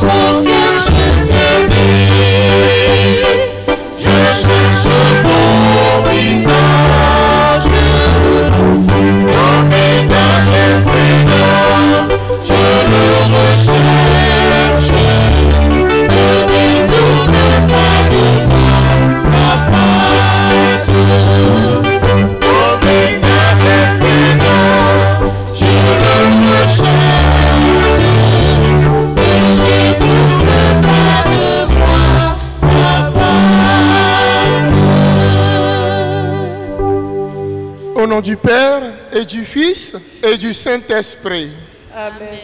mon cœur, je te dis, je cherche ton visage, Seigneur, je le recherche, ne détourne pas de moi ta face. Ton visage, Seigneur, je le recherche, ne détourne pas de moi ta face. Au nom du Père et du Fils et du Saint-Esprit. Amen.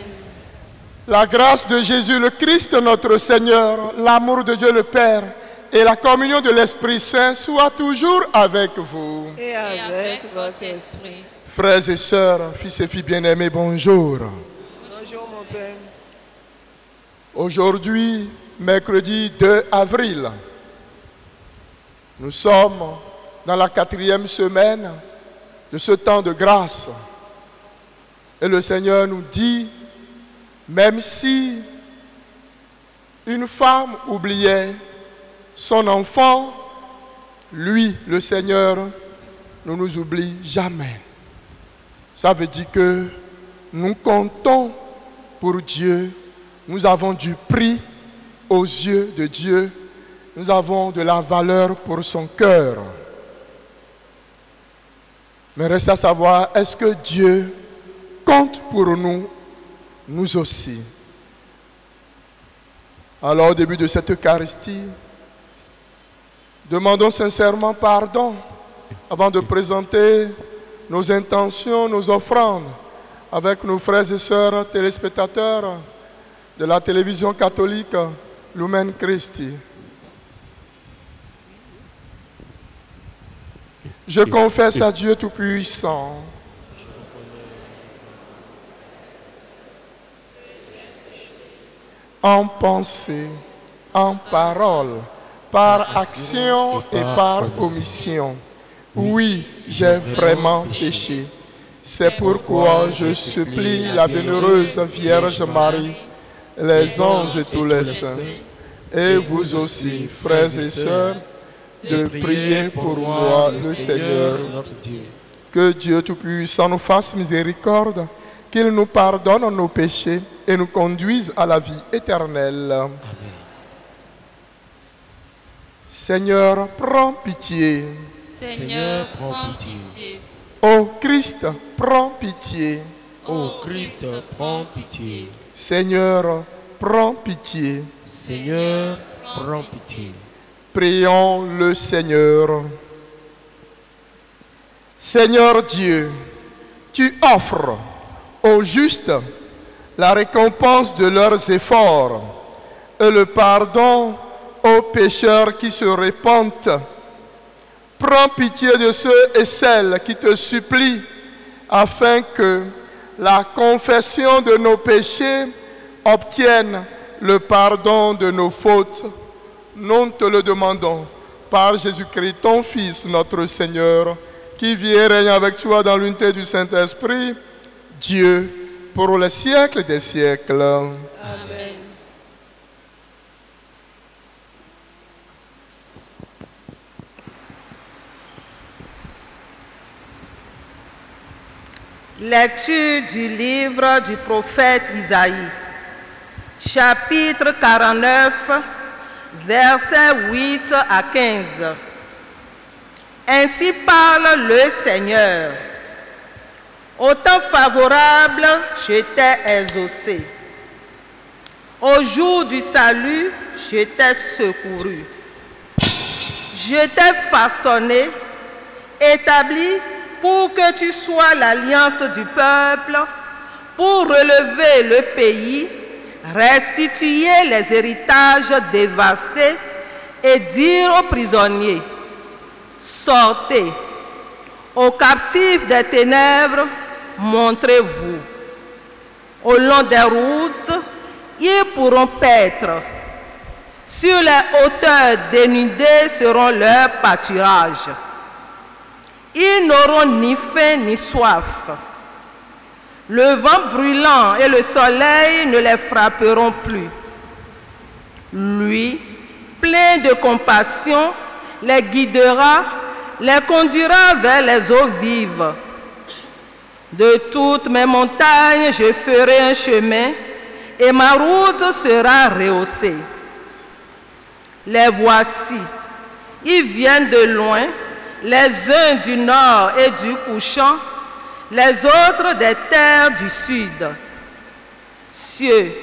La grâce de Jésus le Christ notre Seigneur, l'amour de Dieu le Père et la communion de l'Esprit Saint soient toujours avec vous. Et avec votre esprit. Frères et sœurs, fils et filles bien-aimés, bonjour. Bonjour mon Père. Aujourd'hui, mercredi 2 avril, nous sommes dans la 4e semaine de ce temps de grâce. Et le Seigneur nous dit, même si une femme oubliait son enfant, lui, le Seigneur, ne nous oublie jamais. Ça veut dire que nous comptons pour Dieu, nous avons du prix aux yeux de Dieu, nous avons de la valeur pour son cœur. Mais reste à savoir, est-ce que Dieu compte pour nous, nous aussi? Alors au début de cette Eucharistie, demandons sincèrement pardon avant de présenter nos intentions, nos offrandes avec nos frères et sœurs téléspectateurs de la télévision catholique Lumen Christi. Je confesse à Dieu Tout-Puissant en pensée, en parole, par action et par omission. Oui, j'ai vraiment péché. C'est pourquoi je supplie la bienheureuse Vierge Marie, les anges et tous les saints, et vous aussi, frères et sœurs, de prier pour moi, le Seigneur, notre Dieu. Que Dieu Tout-Puissant nous fasse miséricorde, qu'il nous pardonne nos péchés et nous conduise à la vie éternelle. Amen. Seigneur, prends pitié. Seigneur, prends pitié. Ô Christ, prends pitié. Ô Christ, prends pitié. Seigneur, prends pitié. Seigneur, prends pitié. Prions le Seigneur. Seigneur Dieu, tu offres aux justes la récompense de leurs efforts et le pardon aux pécheurs qui se repentent. Prends pitié de ceux et celles qui te supplient afin que la confession de nos péchés obtienne le pardon de nos fautes. Nous te le demandons par Jésus-Christ, ton Fils, notre Seigneur, qui vit et règne avec toi dans l'unité du Saint-Esprit, Dieu, pour les siècles des siècles. Amen. Lecture du livre du prophète Isaïe, chapitre 49, versets 8 à 15. Ainsi parle le Seigneur. Au temps favorable, je t'ai exaucé. Au jour du salut, je t'ai secouru. Je t'ai façonné, établi pour que tu sois l'alliance du peuple, pour relever le pays, restituer les héritages dévastés et dire aux prisonniers, sortez, aux captifs des ténèbres, montrez-vous. Au long des routes, ils pourront paître. Sur les hauteurs dénudées seront leurs pâturages. Ils n'auront ni faim ni soif. Le vent brûlant et le soleil ne les frapperont plus. Lui, plein de compassion, les guidera, les conduira vers les eaux vives. De toutes mes montagnes, je ferai un chemin et ma route sera rehaussée. Les voici, ils viennent de loin, les uns du nord et du couchant, les autres des terres du sud. Cieux,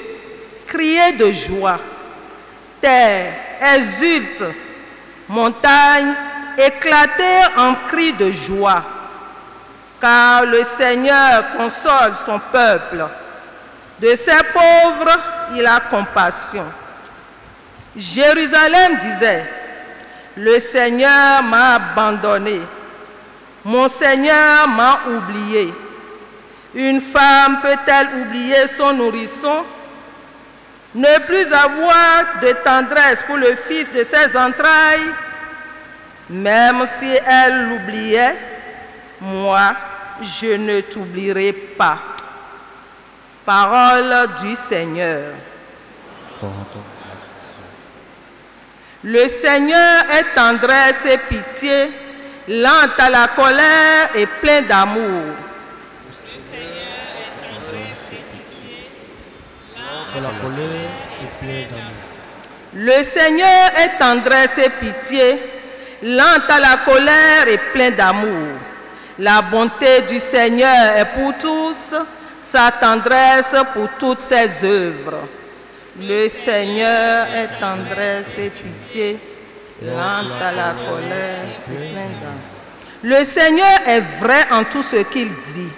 criez de joie, terre, exulte, montagne, éclatez en cris de joie, car le Seigneur console son peuple. De ses pauvres, il a compassion. Jérusalem disait, le Seigneur m'a abandonné, mon Seigneur m'a oublié. Une femme peut-elle oublier son nourrisson, ne plus avoir de tendresse pour le fils de ses entrailles? Même si elle l'oubliait, moi, je ne t'oublierai pas. Parole du Seigneur. Le Seigneur est tendresse et pitié, lent à la colère et plein d'amour. Le Seigneur est tendresse et pitié, lent à la colère et plein d'amour. Le Seigneur est tendresse et pitié, lent à la colère et plein d'amour. La bonté du Seigneur est pour tous, sa tendresse pour toutes ses œuvres. Le Seigneur est tendresse et pitié, lent à la colère et plein d'amour. Le Seigneur est vrai en tout ce qu'il dit,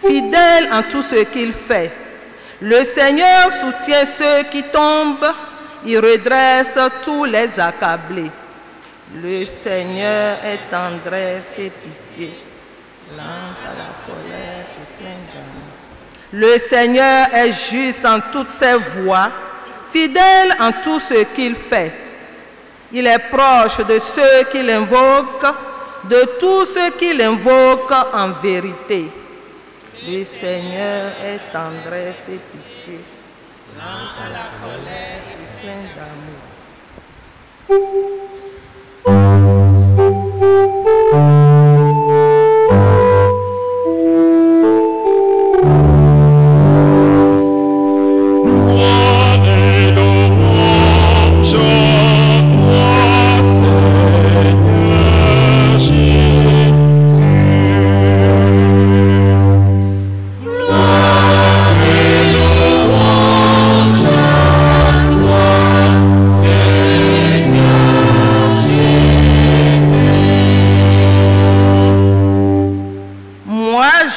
fidèle en tout ce qu'il fait. Le Seigneur soutient ceux qui tombent, il redresse tous les accablés. Le Seigneur est tendresse et pitié, lent à la colère et plein d'amour. Le Seigneur est juste en toutes ses voies, fidèle en tout ce qu'il fait. Il est proche de ceux qui l'invoquent, de tous ceux qui l'invoquent en vérité. Le Seigneur est tendresse et pitié, lent à la colère et plein d'amour.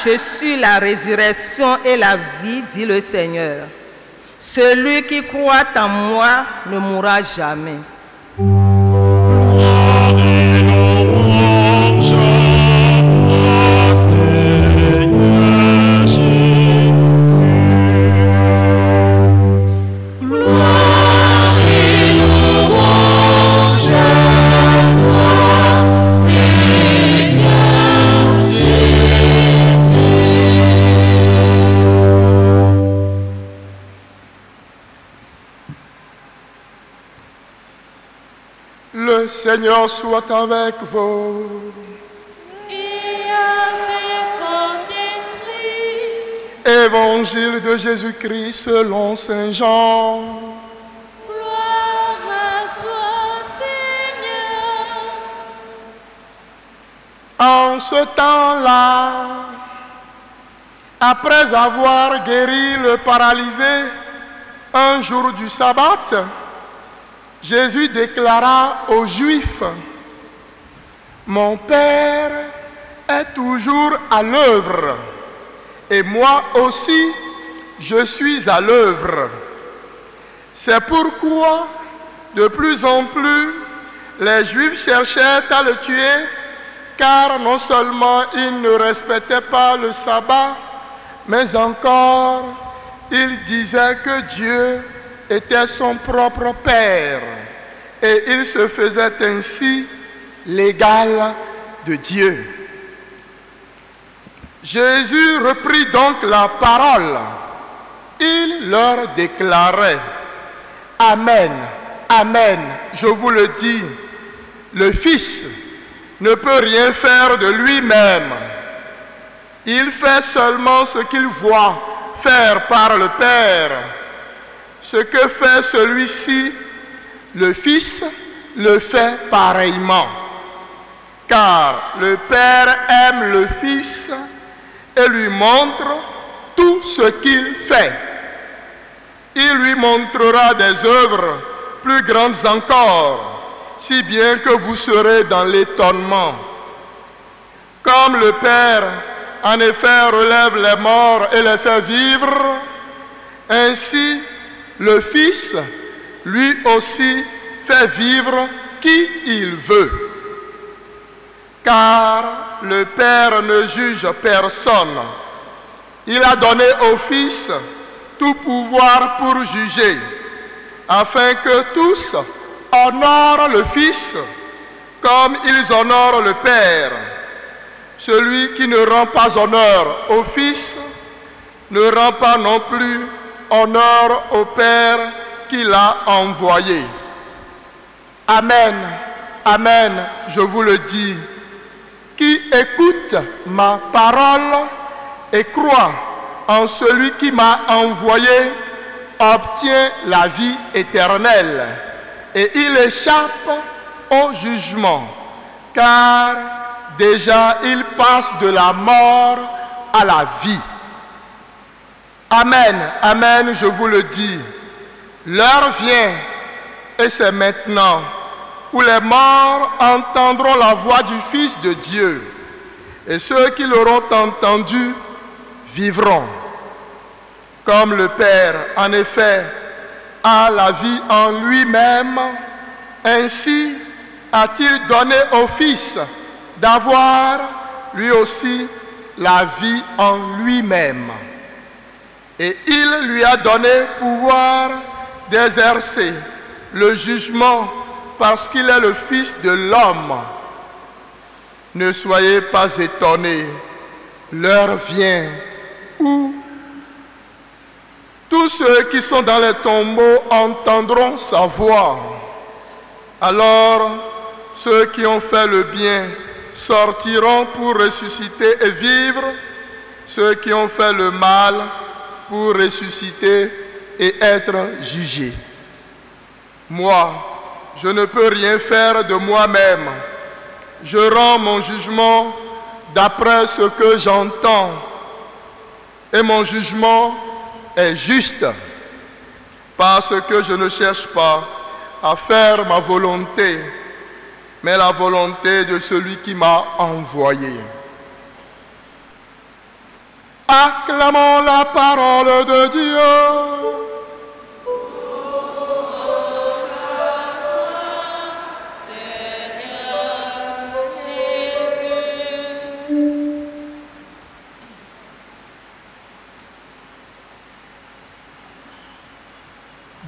Je suis la résurrection et la vie, dit le Seigneur. Celui qui croit en moi ne mourra jamais. Le Seigneur soit avec vous. Et avec ton esprit. Évangile de Jésus-Christ selon Saint Jean. Gloire à toi, Seigneur. En ce temps-là, après avoir guéri le paralysé un jour du sabbat, Jésus déclara aux Juifs, « Mon Père est toujours à l'œuvre, et moi aussi, je suis à l'œuvre. C'est pourquoi, de plus en plus, les Juifs cherchaient à le tuer, car non seulement il ne respectait pas le sabbat, mais encore, il disait que Dieu était son propre Père, et il se faisait ainsi l'égal de Dieu. Jésus reprit donc la parole. Il leur déclarait, « Amen, amen, je vous le dis, le Fils ne peut rien faire de lui-même. Il fait seulement ce qu'il voit faire par le Père. Ce que fait celui-ci, le Fils le fait pareillement. Car le Père aime le Fils et lui montre tout ce qu'il fait. Il lui montrera des œuvres plus grandes encore, si bien que vous serez dans l'étonnement. Comme le Père, en effet, relève les morts et les fait vivre, ainsi le Fils, lui aussi, fait vivre qui il veut. Car le Père ne juge personne. Il a donné au Fils tout pouvoir pour juger, afin que tous honorent le Fils comme ils honorent le Père. Celui qui ne rend pas honneur au Fils ne rend pas non plus honneur au Père qui l'a envoyé. Amen, amen, je vous le dis. Qui écoute ma parole et croit en celui qui m'a envoyé obtient la vie éternelle et il échappe au jugement, car déjà il passe de la mort à la vie. Amen, amen, je vous le dis. L'heure vient, et c'est maintenant, où les morts entendront la voix du Fils de Dieu, et ceux qui l'auront entendu vivront. Comme le Père, en effet, a la vie en lui-même, ainsi a-t-il donné au Fils d'avoir lui aussi la vie en lui-même. Et il lui a donné pouvoir d'exercer le jugement parce qu'il est le Fils de l'homme. Ne soyez pas étonnés, l'heure vient où tous ceux qui sont dans les tombeaux entendront sa voix. Alors, ceux qui ont fait le bien sortiront pour ressusciter et vivre, ceux qui ont fait le mal pour ressusciter et être jugés. Moi, je ne peux rien faire de moi-même. Je rends mon jugement d'après ce que j'entends. Et mon jugement est juste, parce que je ne cherche pas à faire ma volonté, mais la volonté de celui qui m'a envoyé. Acclamons la parole de Dieu.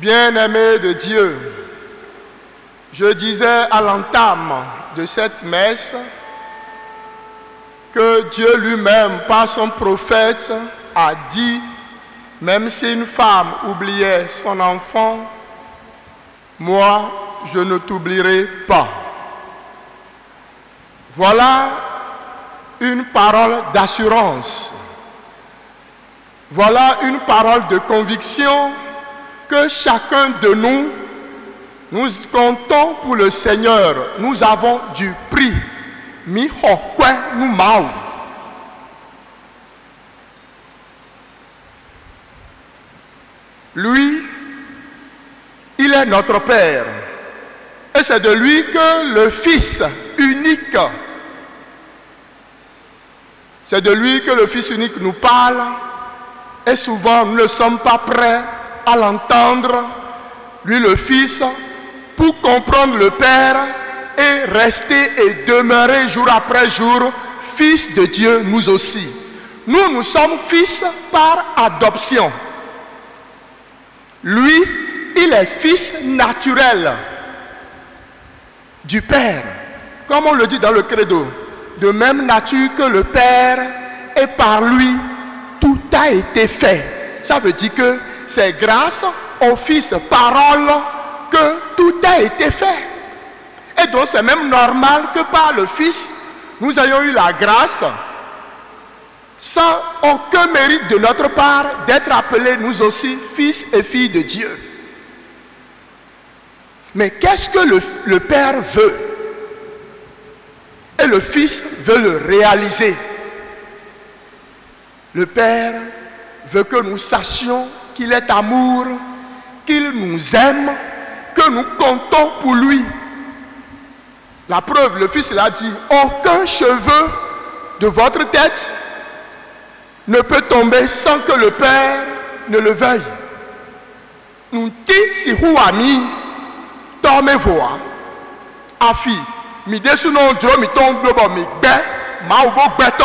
Bien-aimés de Dieu, je disais à l'entame de cette messe que Dieu lui-même, par son prophète, a dit, même si une femme oubliait son enfant, moi, je ne t'oublierai pas. Voilà une parole d'assurance. Voilà une parole de conviction que chacun de nous, nous comptons pour le Seigneur. Nous avons du prix. Lui, il est notre Père. Et c'est de lui que le Fils unique, c'est de lui que le Fils unique nous parle. Et souvent, nous ne sommes pas prêts à l'entendre, lui le Fils, pour comprendre le Père et rester et demeurer jour après jour fils de Dieu, nous aussi. Nous sommes fils par adoption. Lui, il est fils naturel du Père, comme on le dit dans le credo, de même nature que le Père, et par lui, tout a été fait. Ça veut dire que c'est grâce au Fils parole que tout a été fait. Et donc c'est même normal que par le Fils, nous ayons eu la grâce, sans aucun mérite de notre part, d'être appelés nous aussi fils et filles de Dieu. Mais qu'est-ce que le Père veut? Et le Fils veut le réaliser. Le Père veut que nous sachions qu'il est amour, qu'il nous aime, que nous comptons pour lui. La preuve, le Fils l'a dit, aucun cheveu de votre tête ne peut tomber sans que le Père ne le veuille. Nous dit si vous ami, dormez-vous. Afi, mi desu non Dieu mi tombe mi bé, ma ubo beto.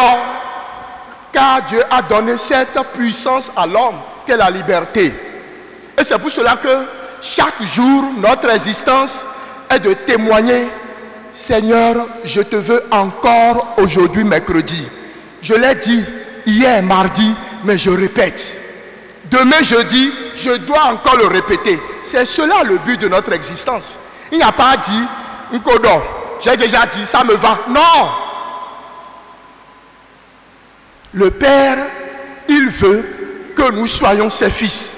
Car Dieu a donné cette puissance à l'homme qu'est la liberté. Et c'est pour cela que chaque jour, notre existence est de témoigner: Seigneur, je te veux encore aujourd'hui, mercredi. Je l'ai dit hier, mardi, mais je répète. Demain, jeudi, je dois encore le répéter. C'est cela le but de notre existence. Il n'y a pas dit, Nkodo, j'ai déjà dit, ça me va. Non! Le Père, il veut que nous soyons ses fils.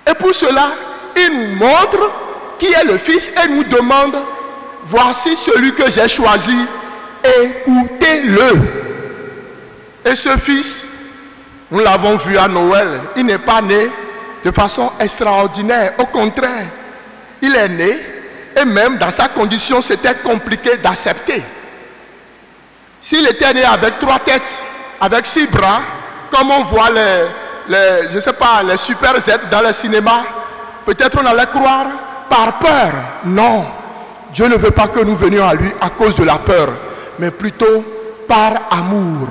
Et pour cela, il nous montre qui est le Fils et nous demande: voici celui que j'ai choisi, écoutez-le. Et ce Fils, nous l'avons vu à Noël, il n'est pas né de façon extraordinaire. Au contraire, il est né et même dans sa condition, c'était compliqué d'accepter. S'il était né avec 3 têtes, avec 6 bras, comme on voit je ne sais pas, les super Z dans le cinéma, peut-être on allait croire par peur. Non, Dieu ne veut pas que nous venions à lui à cause de la peur, mais plutôt par amour.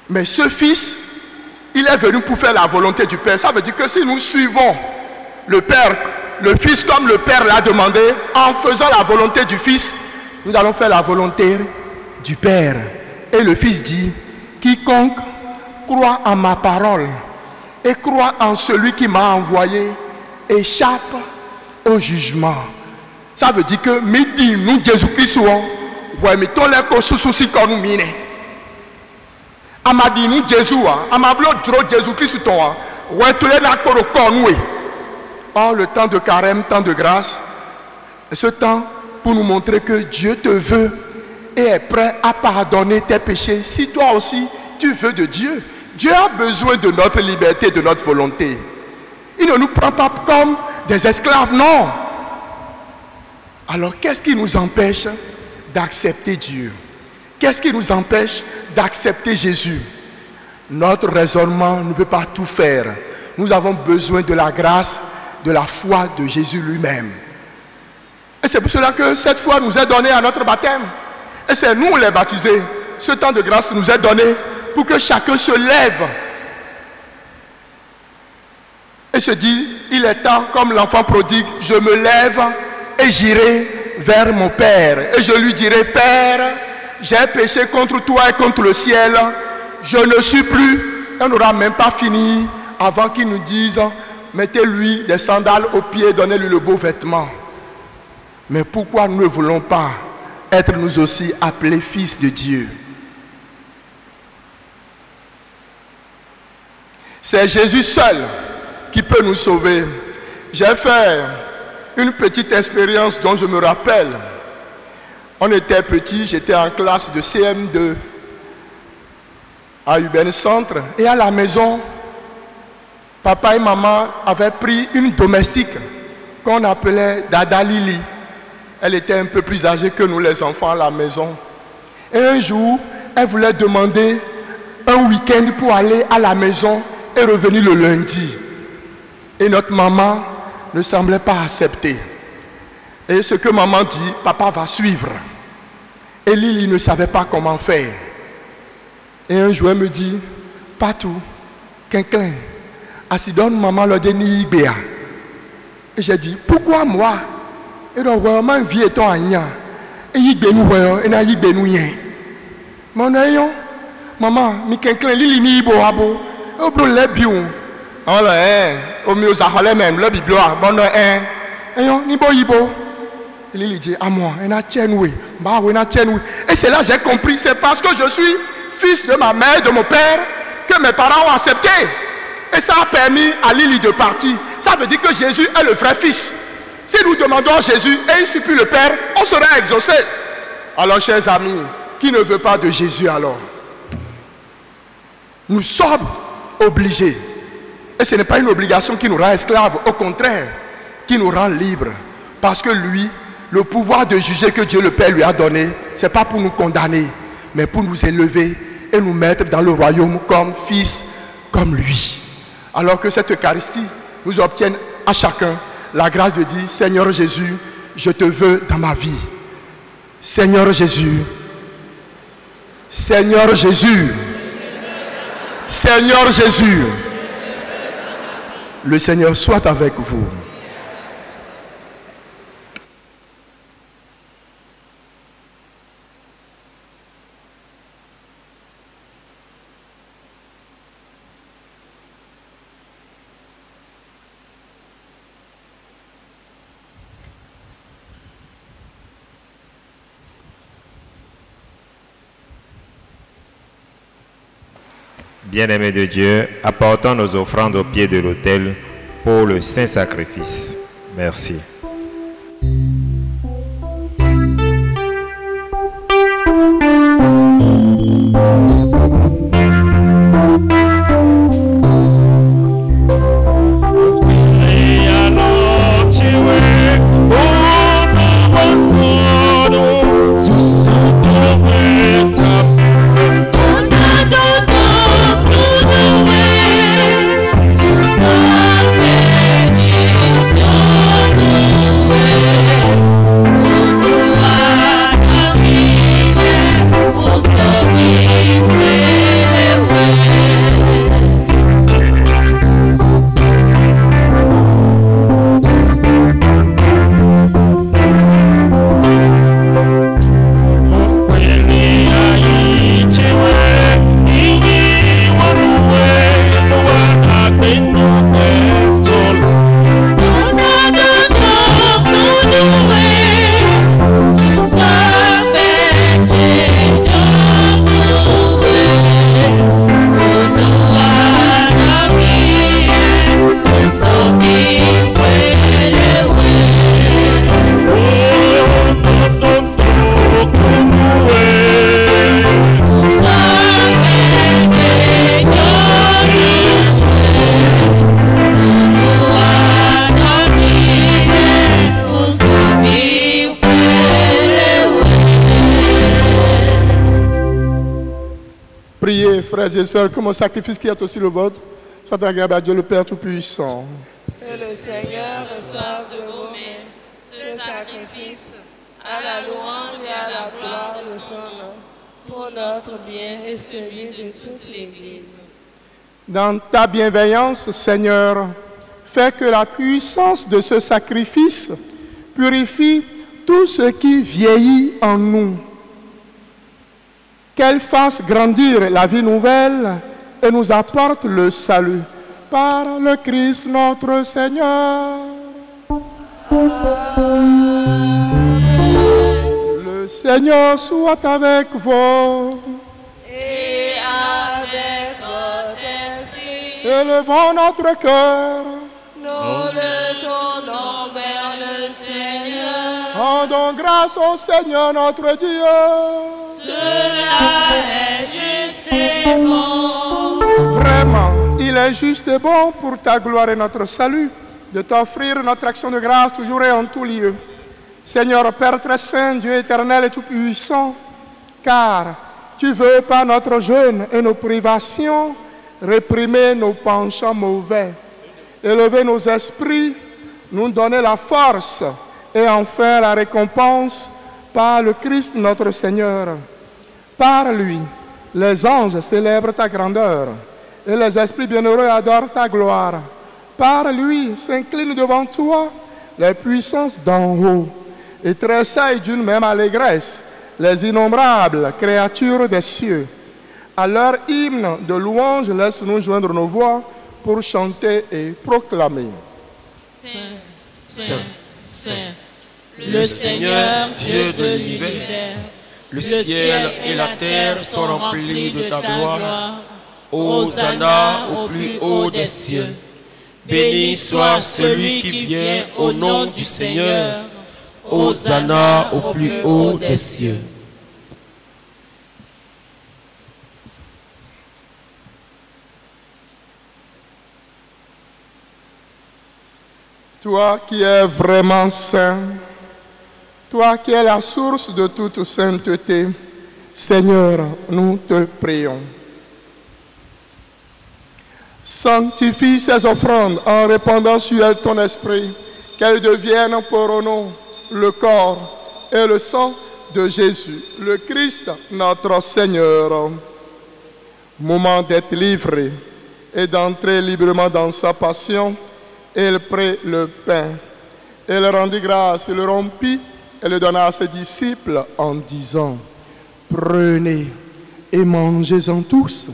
Mais ce Fils, il est venu pour faire la volonté du Père. Ça veut dire que si nous suivons le Père, le Fils comme le Père l'a demandé, en faisant la volonté du Fils, nous allons faire la volonté du Père. Et le Fils dit: quiconque croit en ma parole et croit en celui qui m'a envoyé échappe au jugement. Ça veut dire que midi nous Jésus-Christ ouais mais tous les causes comme nous mine. Amadi nous Jésus amablo dro Jésus-Christ toi ouais tous les nakoro konwe. Or le temps de carême, temps de grâce, ce temps pour nous montrer que Dieu te veut et est prêt à pardonner tes péchés. Si toi aussi tu veux de Dieu, Dieu a besoin de notre liberté, de notre volonté. Il ne nous prend pas comme des esclaves, non. Alors qu'est-ce qui nous empêche d'accepter Dieu? Qu'est-ce qui nous empêche d'accepter Jésus? Notre raisonnement ne peut pas tout faire. Nous avons besoin de la grâce, de la foi de Jésus lui-même. Et c'est pour cela que cette foi nous est donnée à notre baptême. Et c'est nous les baptisés. Ce temps de grâce nous est donné pour que chacun se lève et se dit: il est temps, comme l'enfant prodigue, je me lève et j'irai vers mon Père. Et je lui dirai: Père, j'ai péché contre toi et contre le ciel. Je ne suis plus. On n'aura même pas fini avant qu'il nous dise: mettez-lui des sandales aux pieds, donnez-lui le beau vêtement. Mais pourquoi nous ne voulons pas être nous aussi appelés fils de Dieu? C'est Jésus seul qui peut nous sauver. J'ai fait une petite expérience dont je me rappelle. On était petits, j'étais en classe de CM2 à Urbain Centre. Et à la maison, papa et maman avaient pris une domestique qu'on appelait Dada Lili. Elle était un peu plus âgée que nous les enfants à la maison. Et un jour, elle voulait demander un week-end pour aller à la maison et revenir le lundi. Et notre maman ne semblait pas accepter. Et ce que maman dit, papa va suivre. Et Lili ne savait pas comment faire. Et un jour, elle me dit: Patou, Quinquin, Asidon, maman le dit Béa. Et j'ai dit: pourquoi moi? Et donc, vraiment, vie est en nia. Et il benou, et n'a y benou yen. Mon ayon, maman, mi Quinquin, Lili mi ibo abo. Et au le bion. Au mieux, ça allait même, le biblio, bon, il lui dit à moi, et c'est là que j'ai compris, c'est parce que je suis fils de ma mère, de mon père, que mes parents ont accepté. Et ça a permis à Lily de partir. Ça veut dire que Jésus est le vrai fils. Si nous demandons à Jésus et il ne suit plus le Père, on sera exaucé. Alors, chers amis, qui ne veut pas de Jésus alors? Nous sommes obligés. Et ce n'est pas une obligation qui nous rend esclaves, au contraire, qui nous rend libres. Parce que lui, le pouvoir de juger que Dieu le Père lui a donné, ce n'est pas pour nous condamner, mais pour nous élever et nous mettre dans le royaume comme fils, comme lui. Alors que cette Eucharistie nous obtienne à chacun la grâce de dire, Seigneur Jésus, je te veux dans ma vie. Seigneur Jésus, Seigneur Jésus, Seigneur Jésus, le Seigneur soit avec vous. Bien-aimés de Dieu, apportons nos offrandes au pied de l'autel pour le saint sacrifice. Merci. Frères et sœurs, que mon sacrifice qui est aussi le vôtre soit agréable à Dieu le Père Tout-Puissant. Que le Seigneur reçoive de vos mains ce sacrifice à la louange et à la gloire de son nom, pour notre bien et celui de toute l'Église. Dans ta bienveillance, Seigneur, fais que la puissance de ce sacrifice purifie tout ce qui vieillit en nous. Qu'elle fasse grandir la vie nouvelle et nous apporte le salut. Par le Christ notre Seigneur. Le Seigneur soit avec vous. Et avec votre esprit. Élevons notre cœur. Nous le tournons vers le Seigneur. Rendons grâce au Seigneur notre Dieu. Cela est juste et bon. Vraiment, il est juste et bon pour ta gloire et notre salut de t'offrir notre action de grâce toujours et en tout lieu. Seigneur Père très saint, Dieu éternel et tout-puissant, car tu veux par notre jeûne et nos privations réprimer nos penchants mauvais, élever nos esprits, nous donner la force et enfin la récompense par le Christ notre Seigneur. Par lui, les anges célèbrent ta grandeur et les esprits bienheureux adorent ta gloire. Par lui s'inclinent devant toi les puissances d'en haut et tressaillent d'une même allégresse les innombrables créatures des cieux. À leur hymne de louange, laisse-nous joindre nos voix pour chanter et proclamer. Saint, Saint, Saint, le Seigneur Dieu de l'univers, le ciel et la terre sont remplis de ta gloire. Hosanna au plus haut des cieux. Béni soit celui qui vient au nom du Seigneur. Hosanna au plus haut des cieux. Toi qui es vraiment saint, toi qui es la source de toute sainteté, Seigneur, nous te prions. Sanctifie ces offrandes en répandant sur elles ton esprit, qu'elles deviennent pour nous le corps et le sang de Jésus, le Christ, notre Seigneur. Moment d'être livré et d'entrer librement dans sa passion, il prit le pain. Il rendit grâce, il le rompit et le donna à ses disciples en disant: prenez et mangez-en tous.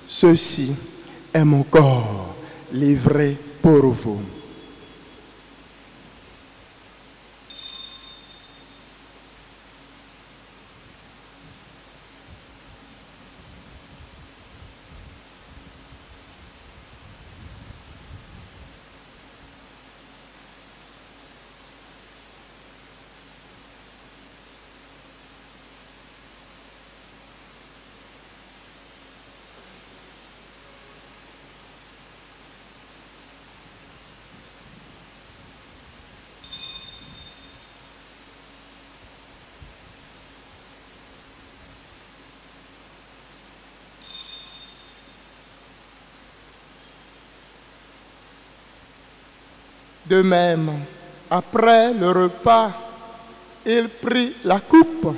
Ceci est mon corps livré pour vous. De même, après le repas, il prit la coupe.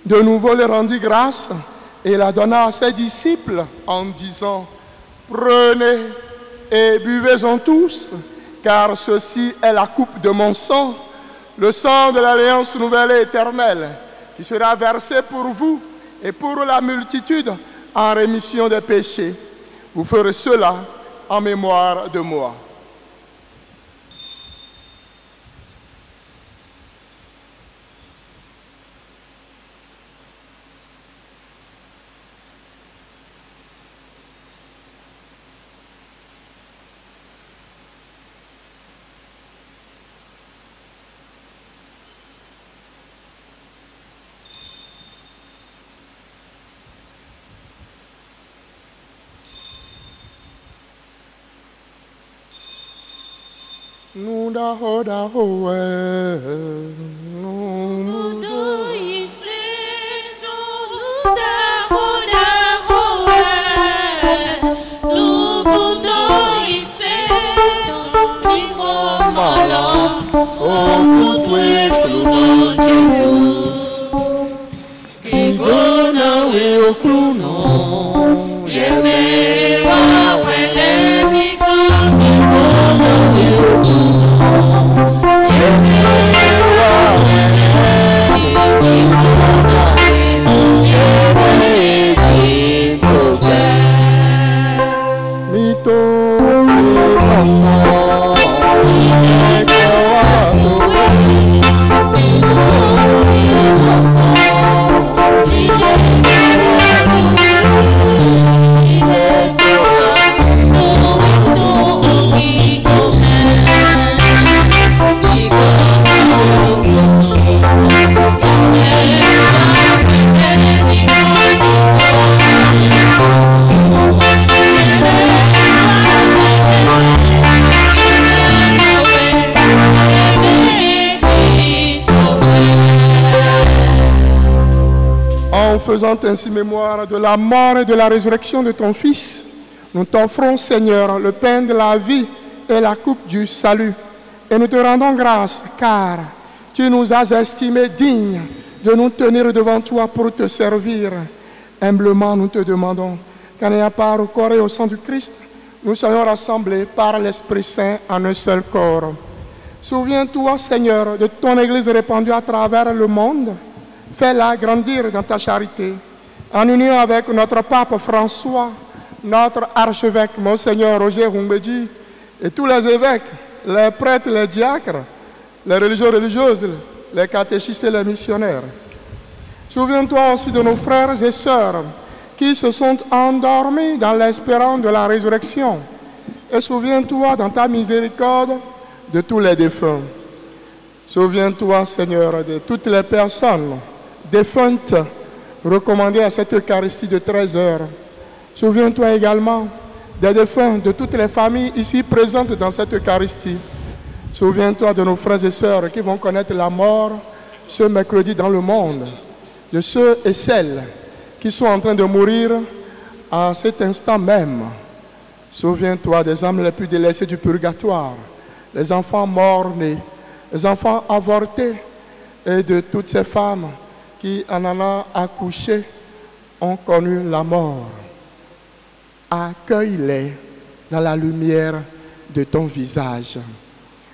De nouveau, il rendit grâce et la donna à ses disciples en disant: prenez et buvez-en tous, car ceci est la coupe de mon sang, le sang de l'alliance nouvelle et éternelle, qui sera versé pour vous et pour la multitude en rémission des péchés. Vous ferez cela en mémoire de moi. Faisant ainsi mémoire de la mort et de la résurrection de ton Fils, nous t'offrons, Seigneur, le pain de la vie et la coupe du salut. Et nous te rendons grâce, car tu nous as estimés dignes de nous tenir devant toi pour te servir. Humblement, nous te demandons qu'en ayant part au corps et au sang du Christ, nous soyons rassemblés par l'Esprit Saint en un seul corps. Souviens-toi, Seigneur, de ton Église répandue à travers le monde. Fais-la grandir dans ta charité, en union avec notre pape François, notre archevêque, Monseigneur Roger Rumbedji, et tous les évêques, les prêtres, les diacres, les religieuses, les catéchistes et les missionnaires. Souviens-toi aussi de nos frères et sœurs qui se sont endormis dans l'espérance de la résurrection. Et souviens-toi dans ta miséricorde de tous les défunts. Souviens-toi, Seigneur, de toutes les personnes défuntes recommandées à cette Eucharistie de 13 heures. Souviens-toi également des défunts de toutes les familles ici présentes dans cette Eucharistie. Souviens-toi de nos frères et sœurs qui vont connaître la mort ce mercredi dans le monde, de ceux et celles qui sont en train de mourir à cet instant même. Souviens-toi des âmes les plus délaissées du purgatoire, les enfants morts-nés, les enfants avortés et de toutes ces femmes qui, en allant accoucher, ont connu la mort. Accueille-les dans la lumière de ton visage.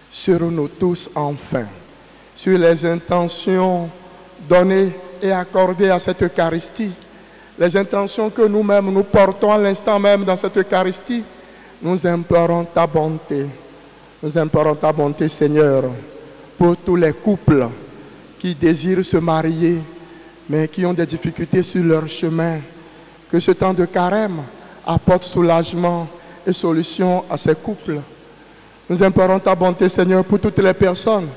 Sur nous tous enfin, sur les intentions données et accordées à cette Eucharistie, les intentions que nous-mêmes nous portons à l'instant même dans cette Eucharistie, nous implorons ta bonté. Nous implorons ta bonté, Seigneur, pour tous les couples qui désirent se marier, mais qui ont des difficultés sur leur chemin. Que ce temps de carême apporte soulagement et solution à ces couples. Nous implorons ta bonté, Seigneur, pour toutes les personnes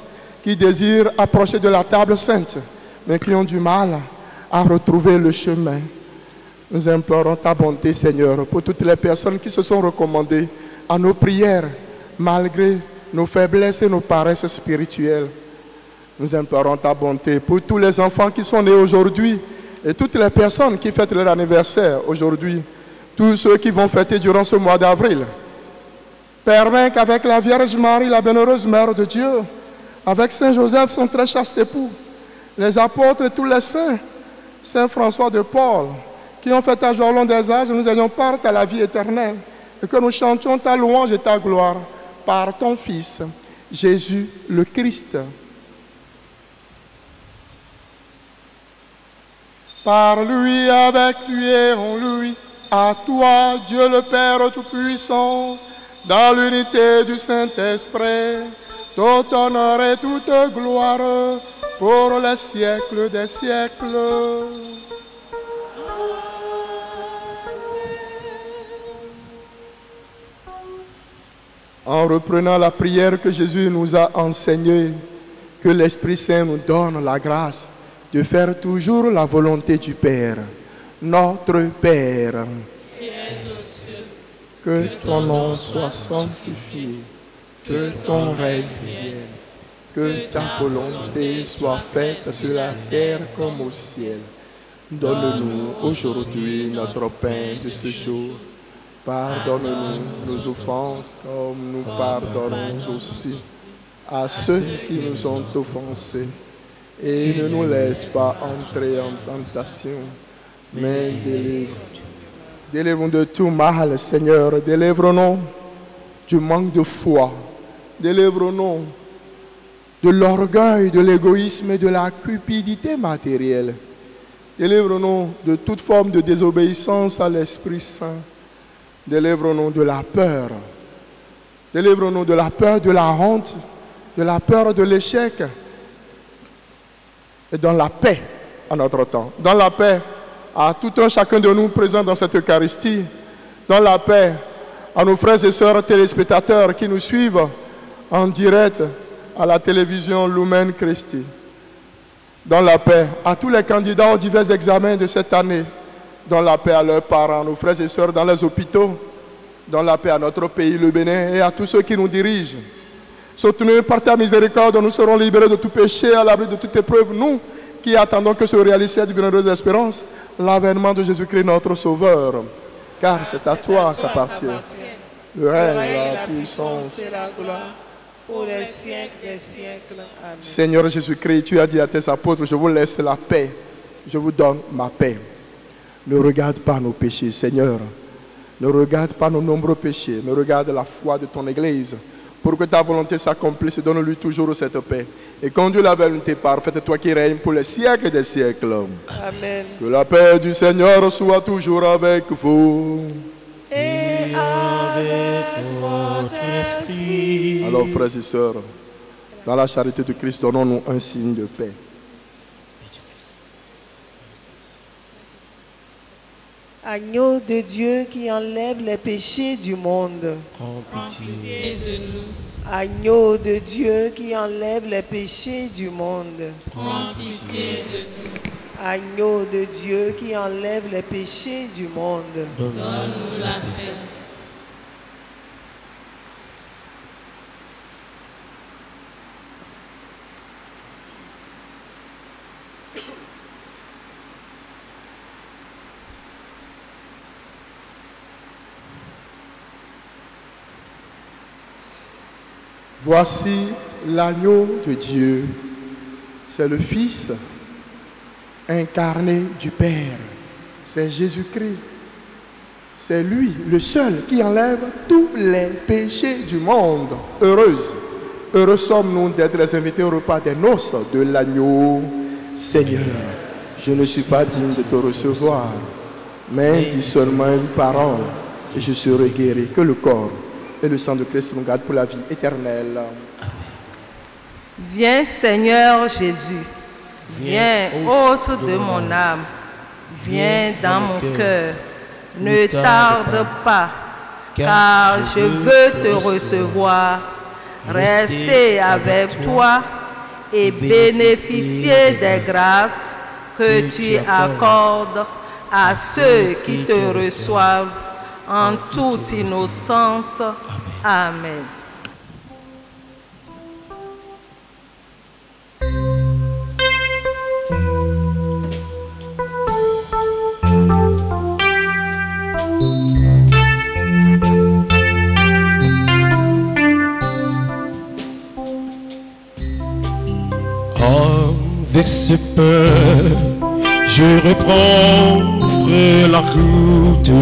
qui désirent approcher de la table sainte, mais qui ont du mal à retrouver le chemin. Nous implorons ta bonté, Seigneur, pour toutes les personnes qui se sont recommandées à nos prières, malgré nos faiblesses et nos paresses spirituelles. Nous implorons ta bonté pour tous les enfants qui sont nés aujourd'hui et toutes les personnes qui fêtent leur anniversaire aujourd'hui, tous ceux qui vont fêter durant ce mois d'avril. Permets qu'avec la Vierge Marie, la bienheureuse Mère de Dieu, avec Saint Joseph, son très chaste époux, les apôtres et tous les saints, Saint François de Paul, qui ont fait ta joie au long des âges, nous ayons part à la vie éternelle, et que nous chantions ta louange et ta gloire par ton Fils, Jésus le Christ. Par lui, avec lui et en lui, à toi, Dieu le Père Tout-Puissant, dans l'unité du Saint-Esprit, tout honneur et toute gloire pour les siècles des siècles. En reprenant la prière que Jésus nous a enseignée, que l'Esprit Saint nous donne la grâce de faire toujours la volonté du Père, notre Père. Qui es aux cieux, Que ton nom soit sanctifié, que ton règne vienne, que ta volonté soit faite sur la terre comme au ciel. Donne-nous aujourd'hui notre pain de ce jour. Pardonne-nous nos offenses comme nous pardonnons aussi à ceux qui nous ont offensés. Et ne nous laisse pas entrer en tentation, mais délivre-nous de tout mal, Seigneur. Délivre-nous du manque de foi. Délivre-nous de l'orgueil, de l'égoïsme et de la cupidité matérielle. Délivre-nous de toute forme de désobéissance à l'Esprit Saint. Délivre-nous de la peur. Délivre-nous de la peur de la honte, de la peur de l'échec. Et dans la paix à notre temps. Dans la paix à tout un chacun de nous présents dans cette Eucharistie. Dans la paix à nos frères et sœurs téléspectateurs qui nous suivent en direct à la télévision Lumen Christi. Dans la paix à tous les candidats aux divers examens de cette année. Dans la paix à leurs parents, nos frères et sœurs dans les hôpitaux. Dans la paix à notre pays, le Bénin, et à tous ceux qui nous dirigent. Soutenus par ta miséricorde, nous serons libérés de tout péché, à l'abri de toute épreuve, nous qui attendons que se réalise cette bienheureuse espérance, l'avènement de Jésus-Christ notre Sauveur. Car c'est à toi qu'appartient le règne, la puissance et la gloire pour les siècles des siècles. Amen. Seigneur Jésus-Christ, tu as dit à tes apôtres, je vous laisse la paix, je vous donne ma paix. Ne regarde pas nos péchés, Seigneur. Ne regarde pas nos nombreux péchés, mais regarde la foi de ton Église. Pour que ta volonté s'accomplisse, donne-lui toujours cette paix. Et conduis la volonté parfaite, toi qui règnes pour les siècles des siècles. Amen. Que la paix du Seigneur soit toujours avec vous. avec votre esprit. Alors, frères et sœurs, dans la charité de Christ, donnons-nous un signe de paix. Agneau de Dieu qui enlève les péchés du monde. Prends pitié de nous. Agneau de Dieu qui enlève les péchés du monde. Prends pitié de nous. Agneau de Dieu qui enlève les péchés du monde. Donne-nous la paix. Voici l'agneau de Dieu. C'est le Fils incarné du Père. C'est Jésus-Christ. C'est lui, le seul, qui enlève tous les péchés du monde. Heureux sommes-nous d'être les invités au repas des noces de l'agneau. Seigneur, je ne suis pas digne de te recevoir, mais dis seulement une parole et je serai guéri. Que le corps et le sang de Christ nous gardent pour la vie éternelle. Viens Seigneur Jésus, viens hôte de mon âme, viens dans mon cœur, ne tarde pas, car je veux te recevoir, rester avec toi et bénéficier des grâces que tu accordes à ceux qui te reçoivent en toute innocence. Amen. Avec ce pain, je reprendrai la route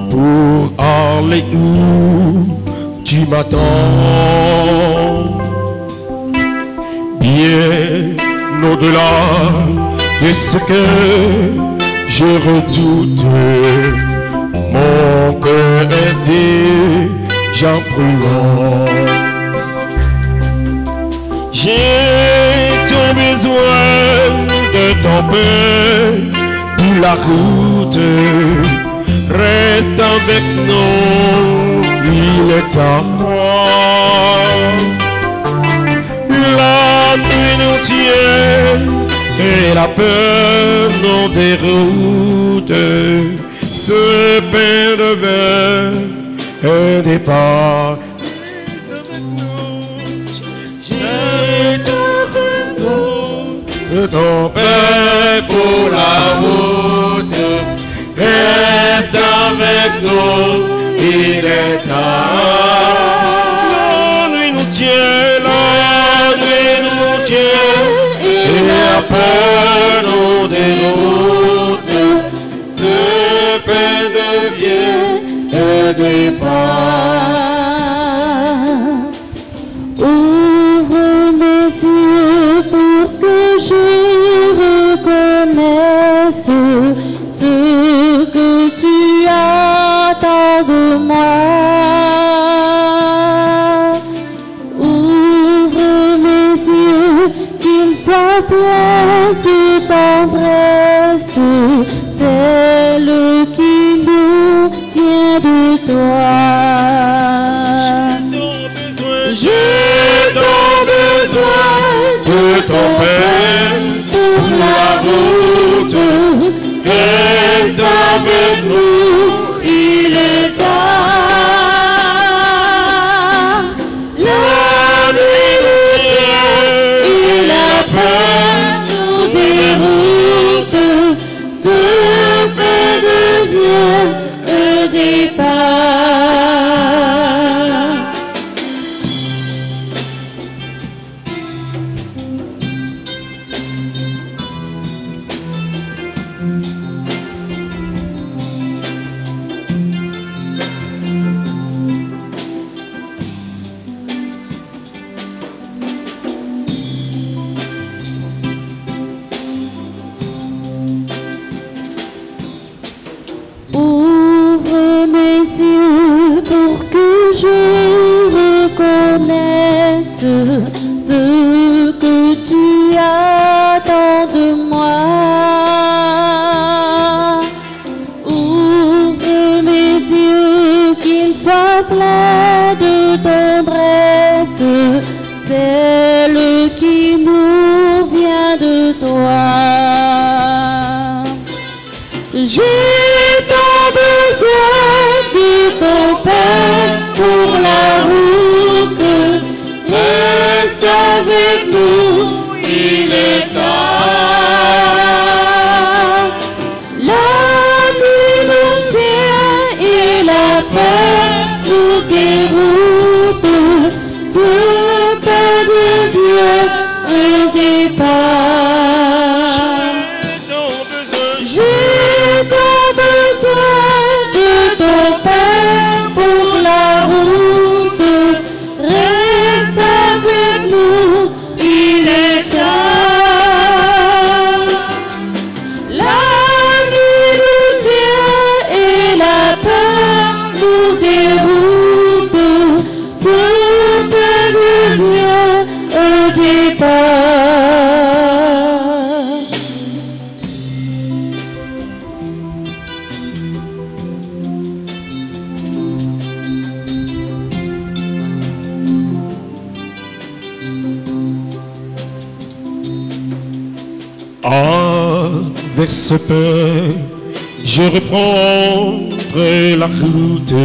pour aller où tu m'attends. Bien au-delà de ce que je redoute, mon cœur est déjà brûlant. J'ai tant besoin de ton pain pour la route. Reste avec nous, il est à moi. La nuit nous tient et la peur nous déroute. Ce pain devait un départ. De ton pain pour la route, reste avec nous, il est tard. La nuit nous tient, et la peur nous déroute. Ce pain devient un départ. Ouvre mes yeux pour que je reconnaisse ce que tu attends de moi. Ouvre mes yeux, qu'ils soient pleins de tendresse, celle qui nous vient de toi. J'ai tant besoin de ton pain pour la route. Reste avec nous, il est tard. La nuit nous tient et la peur nous déroute. Ce pain devient un départ. ce que tu attends de moi. Ouvre mes yeux, qu'ils soient pleins de tendresse, celle qui nous vient de toi. J'ai tant besoin de ton Père pour la route. Reste avec nous, il est temps. La nuit nous tient et la peur nous déroute. Ce pas devient un départ. J'ai tant besoin de ton Père pour la route. Reste avec nous, il est temps. La nuit nous tient et la peur nous déroute. Ce pas devient un départ. Avec ce pain, je reprendrai la route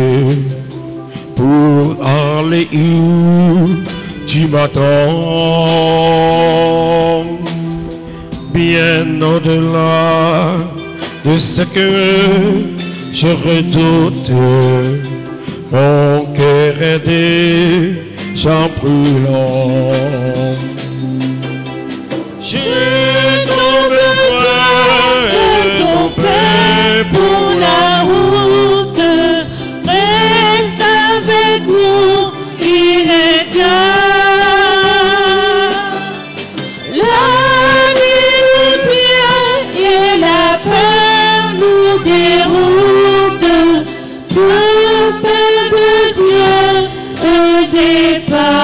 pour aller où tu m'attends. Bien au-delà de ce que je redoute, mon cœur est déjà brûlant. J'ai tant besoin de ton Père pour la route. Reste avec nous, il est temps. La nuit nous tient et la peur nous déroute. Ce pain devient un départ.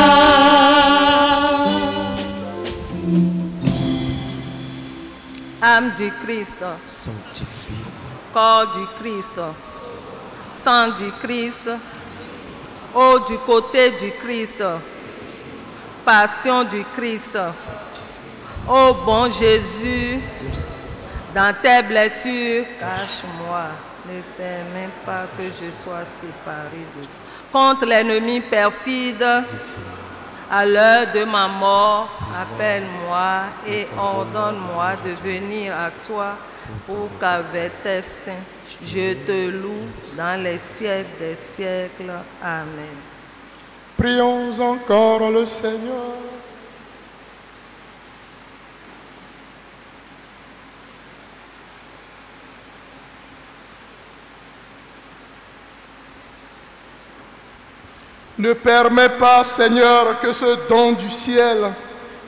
Âme du Christ, sanctifie, corps du Christ, sang du Christ, eau du côté du Christ, passion du Christ. Ô bon Jésus, dans tes blessures, cache-moi, ne permets pas que je sois séparé de toi. Contre l'ennemi perfide, à l'heure de ma mort, appelle-moi et ordonne-moi de venir à toi pour qu'avec tes saints, je te loue dans les siècles des siècles. Amen. Prions encore le Seigneur. Ne permets pas, Seigneur, que ce don du ciel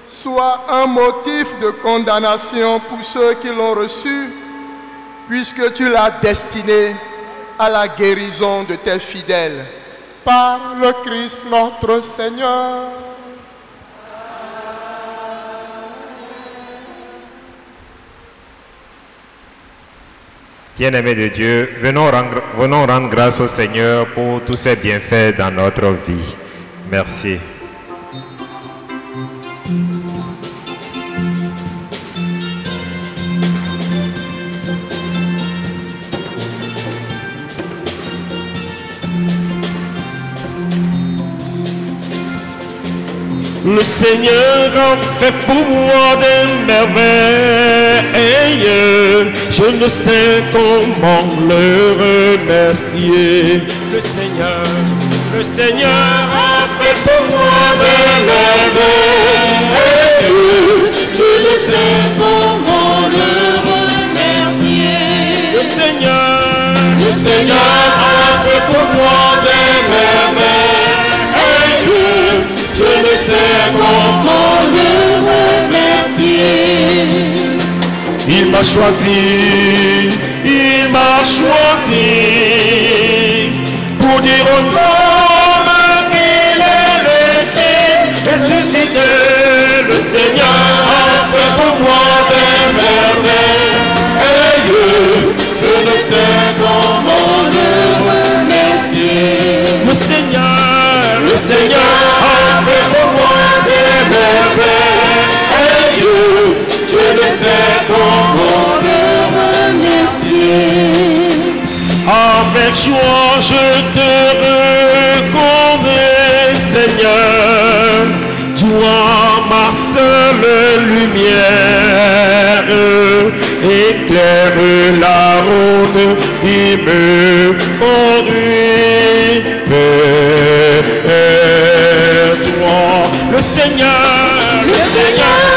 soit un motif de condamnation pour ceux qui l'ont reçu, puisque tu l'as destiné à la guérison de tes fidèles. Par le Christ notre Seigneur. Bien-aimés de Dieu, venons rendre grâce au Seigneur pour tous ses bienfaits dans notre vie. Merci. Le Seigneur a fait pour moi des merveilles. Je ne sais comment le remercier. Le Seigneur a fait pour moi des merveilles. Je ne sais comment le remercier. Le Seigneur a fait pour moi des merveilles. Je ne sais comment le remercier. Il m'a choisi pour dire aux hommes qu'il est le Christ. Et si joie je te reconnais, Seigneur, toi ma seule lumière, éclaire la route qui me conduit vers toi. Le Seigneur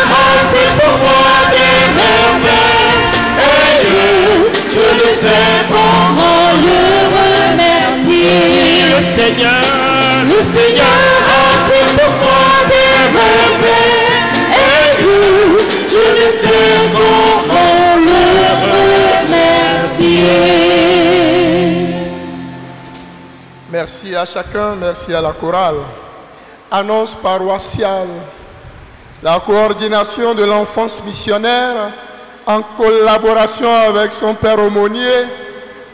a fait pour moi des merveilles, je ne sais comment le remercier. Le Seigneur a fait pour moi des merveilles, je ne sais comment le remercier. Merci à chacun, merci à la chorale. Annonce paroissiale. La coordination de l'enfance missionnaire, en collaboration avec son père aumônier,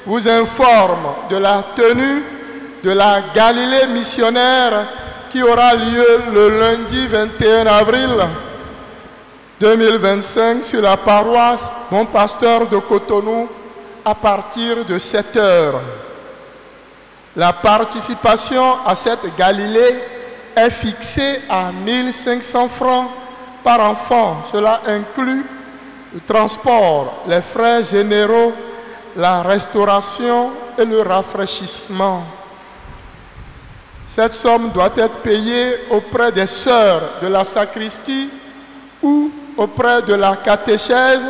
vous informe de la tenue de la Galilée missionnaire qui aura lieu le lundi 21 avril 2025 sur la paroisse Bon Pasteur de Cotonou à partir de 7 h. La participation à cette Galilée est fixée à 1500 francs par enfant. Cela inclut le transport, les frais généraux, la restauration et le rafraîchissement. Cette somme doit être payée auprès des sœurs de la sacristie ou auprès de la catéchèse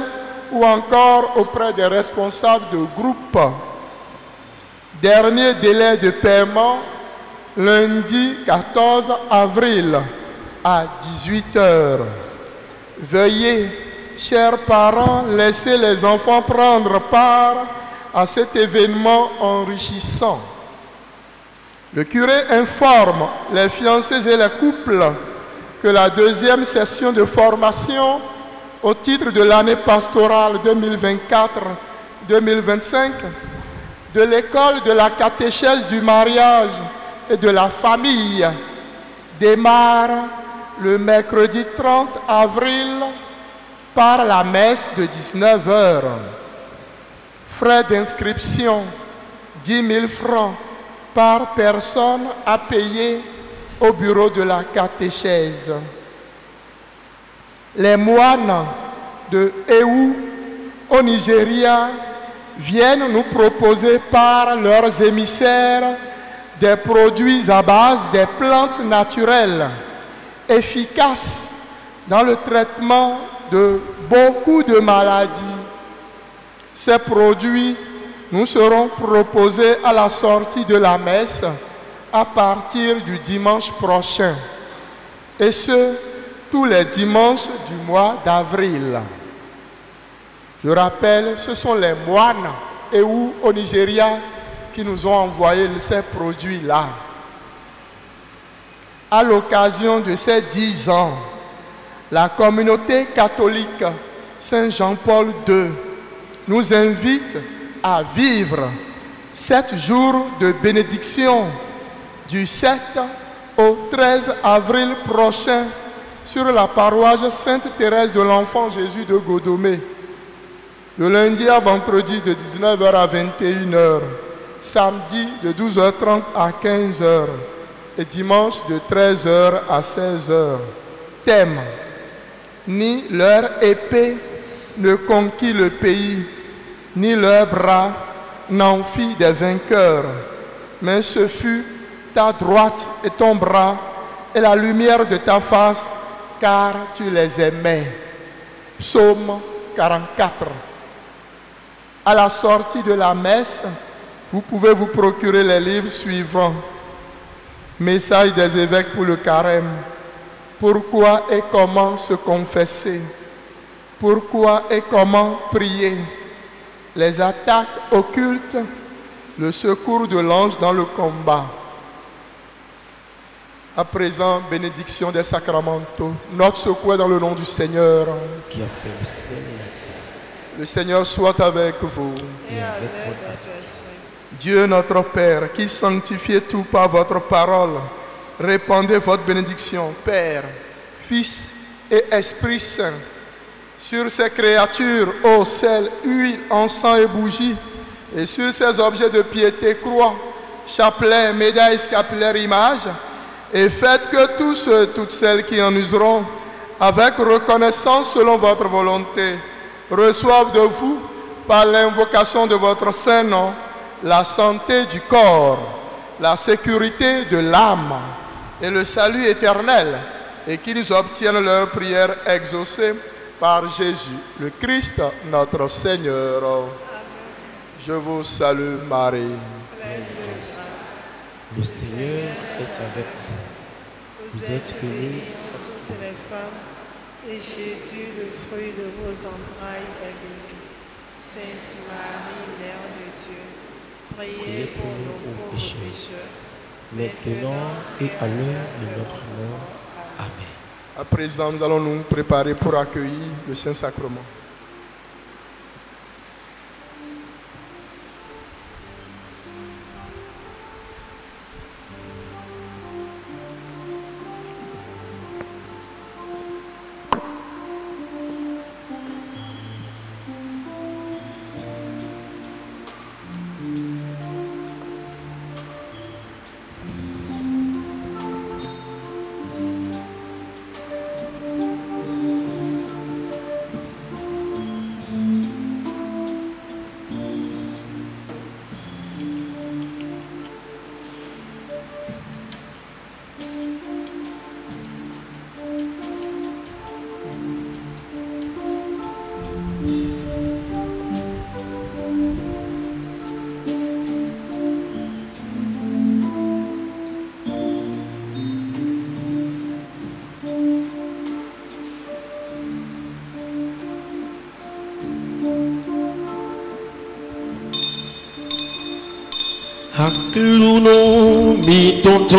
ou encore auprès des responsables de groupe. Dernier délai de paiement, lundi 14 avril à 18 h. Veuillez, chers parents, laisser les enfants prendre part à cet événement enrichissant. Le curé informe les fiancés et les couples que la deuxième session de formation au titre de l'année pastorale 2024-2025 de l'école de la catéchèse du mariage et de la famille démarre le mercredi 30 avril par la messe de 19 h. Frais d'inscription 10 000 francs par personne à payer au bureau de la catéchèse. Les moines de Ewu au Nigeria viennent nous proposer par leurs émissaires des produits à base des plantes naturelles efficaces dans le traitement de beaucoup de maladies. Ces produits nous seront proposés à la sortie de la messe à partir du dimanche prochain, et ce, tous les dimanches du mois d'avril. Je rappelle, ce sont les moines Ewu au Nigeria qui nous ont envoyé ces produits-là. À l'occasion de ces 10 ans, la communauté catholique Saint-Jean-Paul II nous invite à vivre 7 jours de bénédiction du 7 au 13 avril prochain sur la paroisse Sainte-Thérèse de l'Enfant Jésus de Godomé. De lundi à vendredi de 19 h à 21 h, samedi de 12 h 30 à 15 h et dimanche de 13 h à 16 h. Thème: ni leur épée ne conquit le pays, ni leur bras n'en fit des vainqueurs, mais ce fut ta droite et ton bras et la lumière de ta face, car tu les aimais. Psaume 44. À la sortie de la messe, vous pouvez vous procurer les livres suivants. Message des évêques pour le carême. Pourquoi et comment se confesser? Pourquoi et comment prier? Les attaques occultes, le secours de l'ange dans le combat. À présent, bénédiction des sacramentaux. Notre secours dans le nom du Seigneur, qui a fait le ciel et la terre. Le Seigneur soit avec vous. Et avec votre esprit. Dieu notre Père, qui sanctifie tout par votre parole, répandez votre bénédiction, Père, Fils et Esprit Saint, sur ces créatures, eau, sel, huile, encens et bougies, Et sur ces objets de piété, croix, chapelet, médailles, scapulaires, images, et faites que tous ceux, toutes celles qui en useront, avec reconnaissance selon votre volonté, reçoivent de vous, par l'invocation de votre saint nom, la santé du corps, la sécurité de l'âme et le salut éternel, et qu'ils obtiennent leurs prières exaucées par Jésus, le Christ, notre Seigneur. Je vous salue, Marie. Pleine de grâce. Le Seigneur est avec vous. Vous êtes bénie entre toutes les femmes, et Jésus, le fruit de vos entrailles, est béni. Sainte Marie, Mère de Dieu, priez pour nos pauvres pécheurs, maintenant et à l'heure de notre mort. Amen. À présent, nous allons nous préparer pour accueillir le Saint-Sacrement. Akluno mi tonto,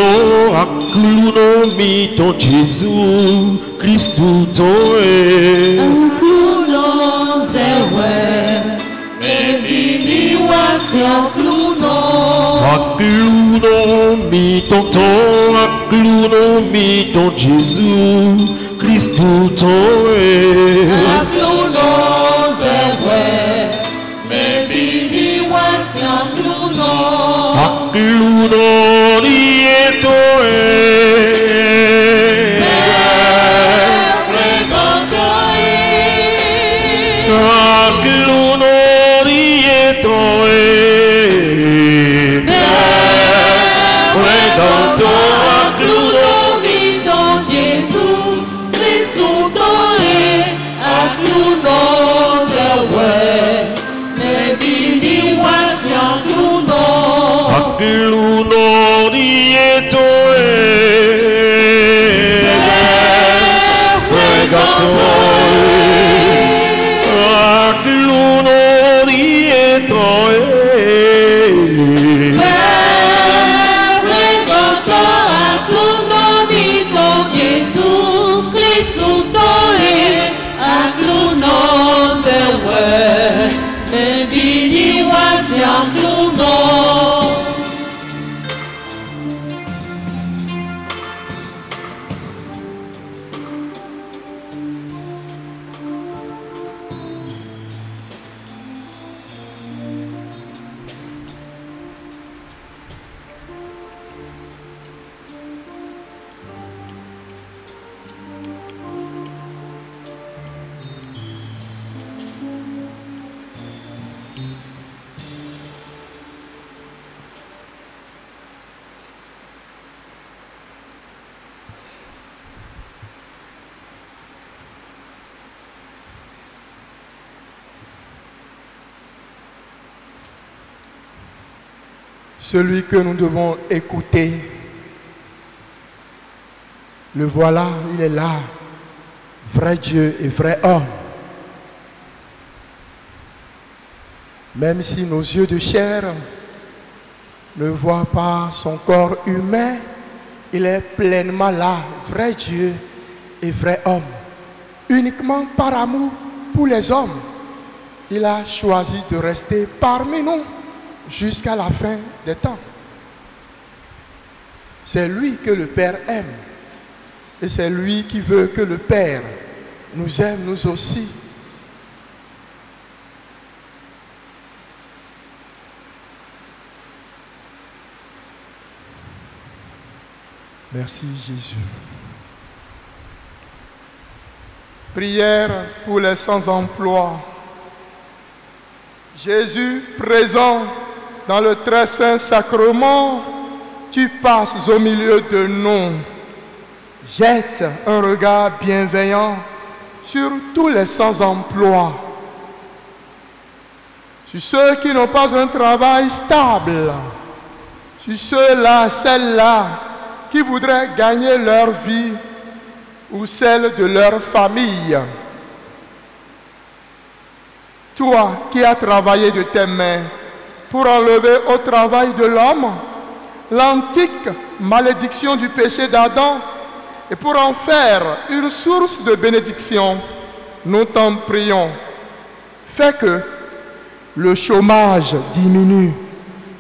akluno mi ton Jésus, Christou toe. Akluno zewe, ebili wasi akluno. Akluno mi tonto, akluno mi ton Jésus, Christou toe. Akluno zewe, ebili wasi akluno. Akluno lieto Akluno lieto Akluno mi don Jésus, Christou toe. Akluno zewe, mebili wasi akluno. Akluno lieto Akluno lieto Akluno mi don Jésus, Christou toe. Akluno zewe, mebili wasi akluno. Celui que nous devons écouter, le voilà, il est là, vrai Dieu et vrai homme. Même si nos yeux de chair ne voient pas son corps humain, il est pleinement là, vrai Dieu et vrai homme. Uniquement par amour pour les hommes, il a choisi de rester parmi nous jusqu'à la fin des temps. C'est lui que le Père aime. Et c'est lui qui veut que le Père nous aime, nous aussi. Merci Jésus. Prière pour les sans-emploi. Jésus présent dans le très saint sacrement, tu passes au milieu de nous. Jette un regard bienveillant sur tous les sans-emploi, sur ceux qui n'ont pas un travail stable, sur ceux-là, celles-là qui voudraient gagner leur vie ou celle de leur famille. Toi qui as travaillé de tes mains pour enlever au travail de l'homme l'antique malédiction du péché d'Adam et pour en faire une source de bénédiction, nous t'en prions. Fais que le chômage diminue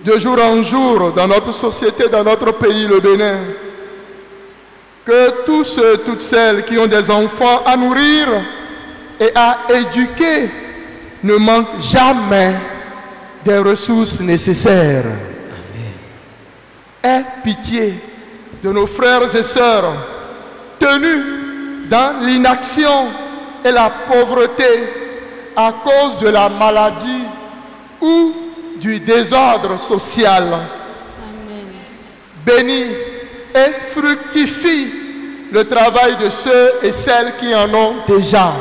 de jour en jour dans notre société, dans notre pays, le Bénin. Que tous ceux, toutes celles qui ont des enfants à nourrir et à éduquer ne manquent jamais des ressources nécessaires. Aie pitié de nos frères et sœurs tenus dans l'inaction et la pauvreté à cause de la maladie ou du désordre social. Amen. Bénis et fructifie le travail de ceux et celles qui en ont déjà.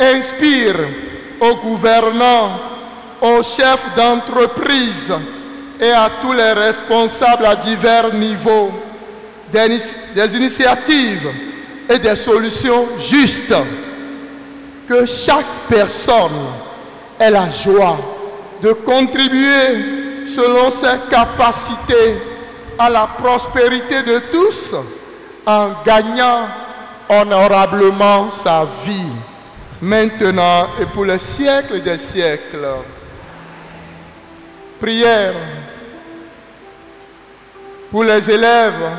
Amen. Inspire aux gouvernants, aux chefs d'entreprise et à tous les responsables à divers niveaux des initiatives et des solutions justes. Que chaque personne ait la joie de contribuer selon ses capacités à la prospérité de tous en gagnant honorablement sa vie, maintenant et pour les siècles des siècles. Prière pour les élèves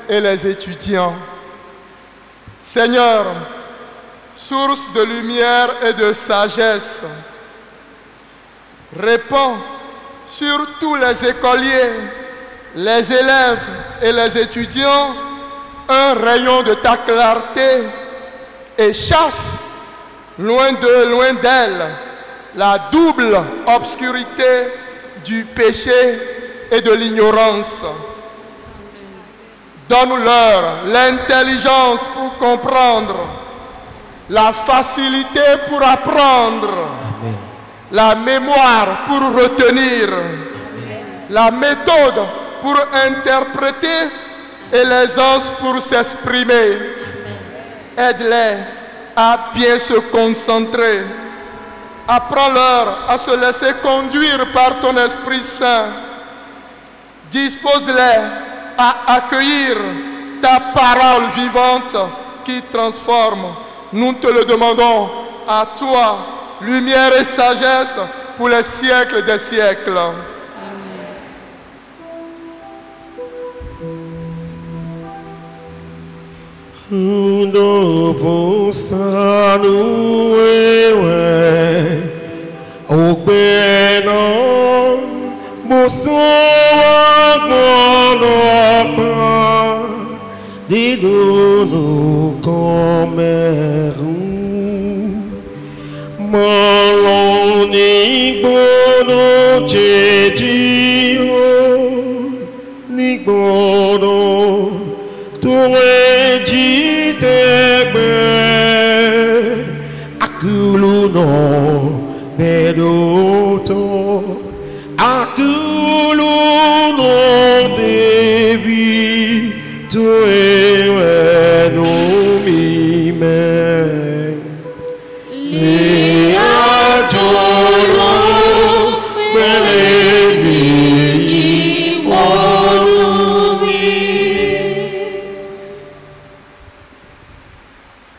et les étudiants. Seigneur, source de lumière et de sagesse, répands sur tous les écoliers, les élèves et les étudiants un rayon de ta clarté et chasse loin d'eux, loin d'elles, la double obscurité du péché et de l'ignorance. Donne-leur l'intelligence pour comprendre, la facilité pour apprendre, Amen. La mémoire pour retenir, Amen. La méthode pour interpréter et l'aisance pour s'exprimer. Aide-les à bien se concentrer. Apprends-leur à se laisser conduire par ton Esprit Saint. Dispose-les à accueillir ta parole vivante qui transforme. Nous te le demandons à toi, lumière et sagesse pour les siècles des siècles. Didono komeru maloni bono chedio ni bono tuwe jitebe akuluno bedoto akuluno devi tuwe no mi me le ajolo beleni monumi.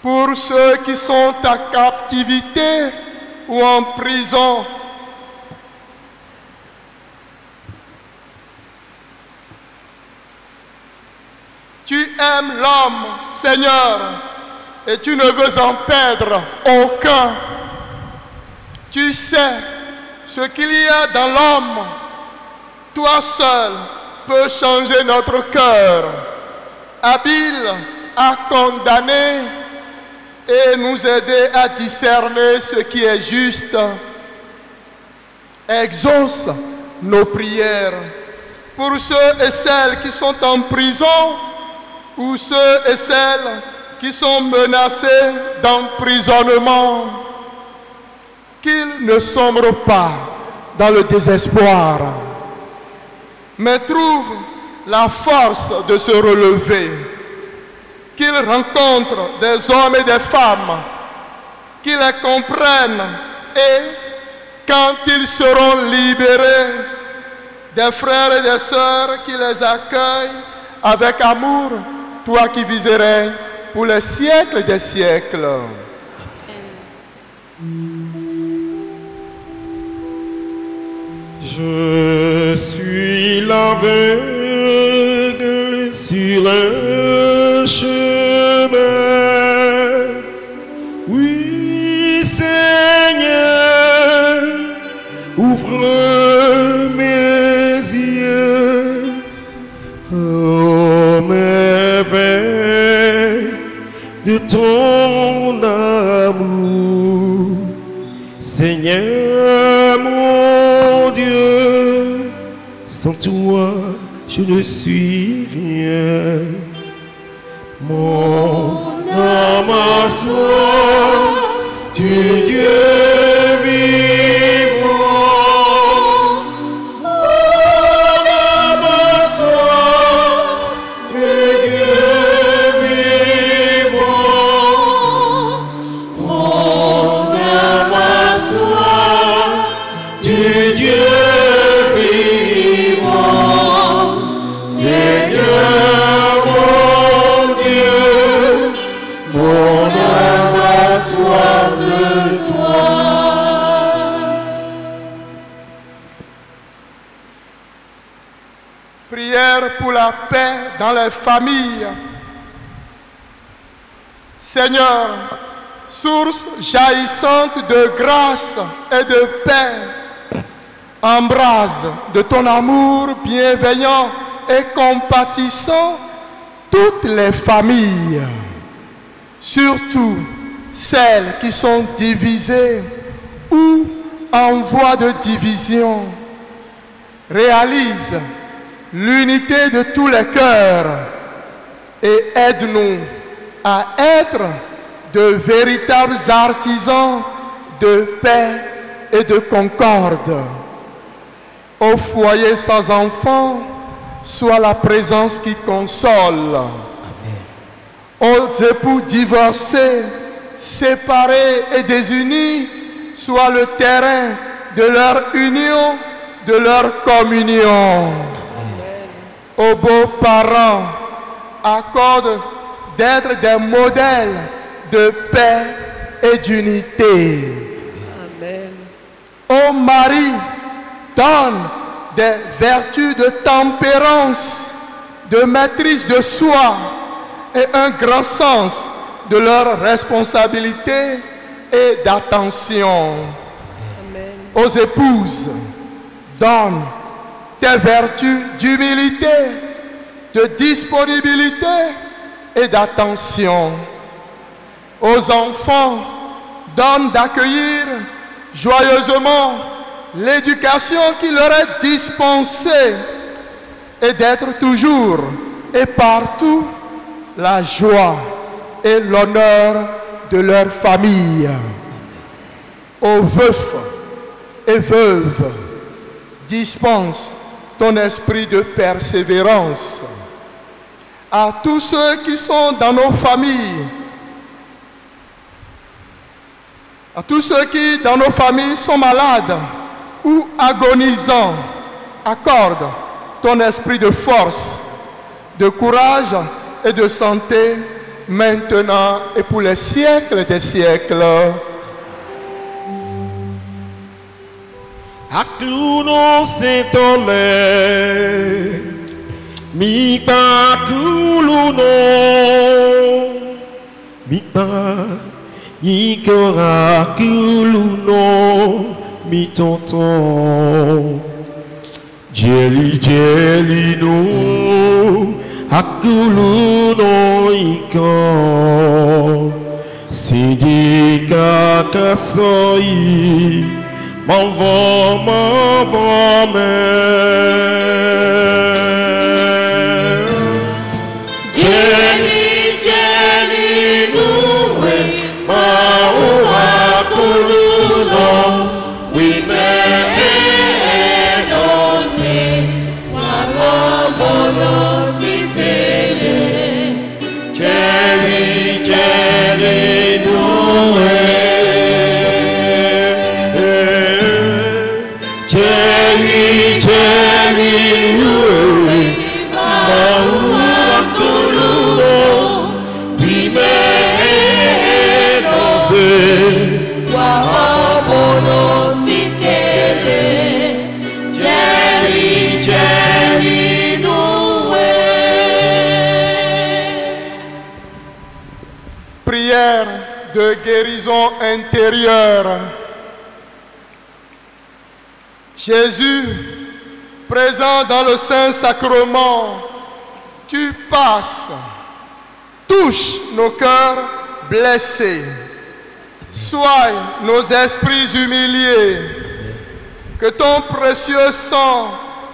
Pour ceux qui sont à captivité ou en prison, tu aimes l'homme, Seigneur, et tu ne veux en perdre aucun. Tu sais ce qu'il y a dans l'homme. Toi seul peut changer notre cœur, habile à condamner et nous aider à discerner ce qui est juste. Exauce nos prières pour ceux et celles qui sont en prison ou ceux et celles qui sont menacés d'emprisonnement, qu'ils ne sombrent pas dans le désespoir, mais trouvent la force de se relever, qu'ils rencontrent des hommes et des femmes qui les comprennent et, quand ils seront libérés, des frères et des sœurs qui les accueillent avec amour, toi qui viserais pour les siècles des siècles. Je suis l'aveugle sur un chemin. Oui, Seigneur, ouvre mes yeux. Oh, merveille de ton amour, Seigneur mon Dieu, sans toi je ne suis rien. Mon âme a soif du Dieu vivant. Mon âme a soif du Dieu vivant. Mon âme a soif du Dieu vivant. Seigneur mon Dieu, mon âme a soif de toi. Prière pour la paix dans les familles. Seigneur, source jaillissante de grâce et de paix, embrase de ton amour bienveillant et compatissant toutes les familles, surtout celles qui sont divisées ou en voie de division. Réalise l'unité de tous les cœurs et aide-nous à être de véritables artisans de paix et de concorde. Au foyer sans enfants, soit la présence qui console. Aux époux divorcés, séparés et désunis, soit le terrain de leur union, de leur communion. Aux beaux-parents, accorde d'être des modèles de paix et d'unité. Aux maris, donne des vertus de tempérance, de maîtrise de soi et un grand sens de leur responsabilité et d'attention. Aux épouses, donne tes vertus d'humilité, de disponibilité et d'attention. Aux enfants, donne d'accueillir joyeusement l'éducation qui leur est dispensée et d'être toujours et partout la joie et l'honneur de leur famille. Aux veufs et veuves, dispense ton esprit de persévérance. À tous ceux qui sont dans nos familles, à tous ceux qui dans nos familles sont malades ou agonisants, accorde ton esprit de force, de courage et de santé maintenant et pour les siècles des siècles. Akuno sentole, mi pa kuluno, mi pa yikora kuluno, mi tonton. Jeli jeli no akulu no iko Sidi kakasoi m'envoie Jeli jeli nuwe maua kuluno wime enose wakobono sitele jeli jeli nuwe jeli jeli nuwe maua kuluno wime enose wakobono sitele jeli jeli nuwe. Prière de guérison intérieure. Jésus, présent dans le Saint-Sacrement, tu passes, touche nos cœurs blessés, soigne nos esprits humiliés, que ton précieux sang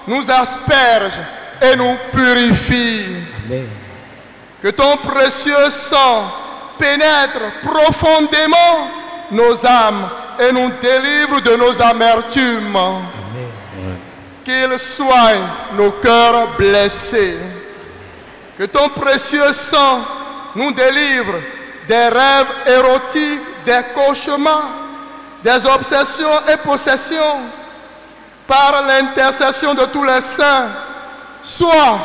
nous asperge et nous purifie. Amen. Que ton précieux sang pénètre profondément nos âmes et nous délivre de nos amertumes. Amen. Qu'il soigne nos cœurs blessés. Que ton précieux sang nous délivre des rêves érotiques, des cauchemars, des obsessions et possessions. Par l'intercession de tous les saints, sois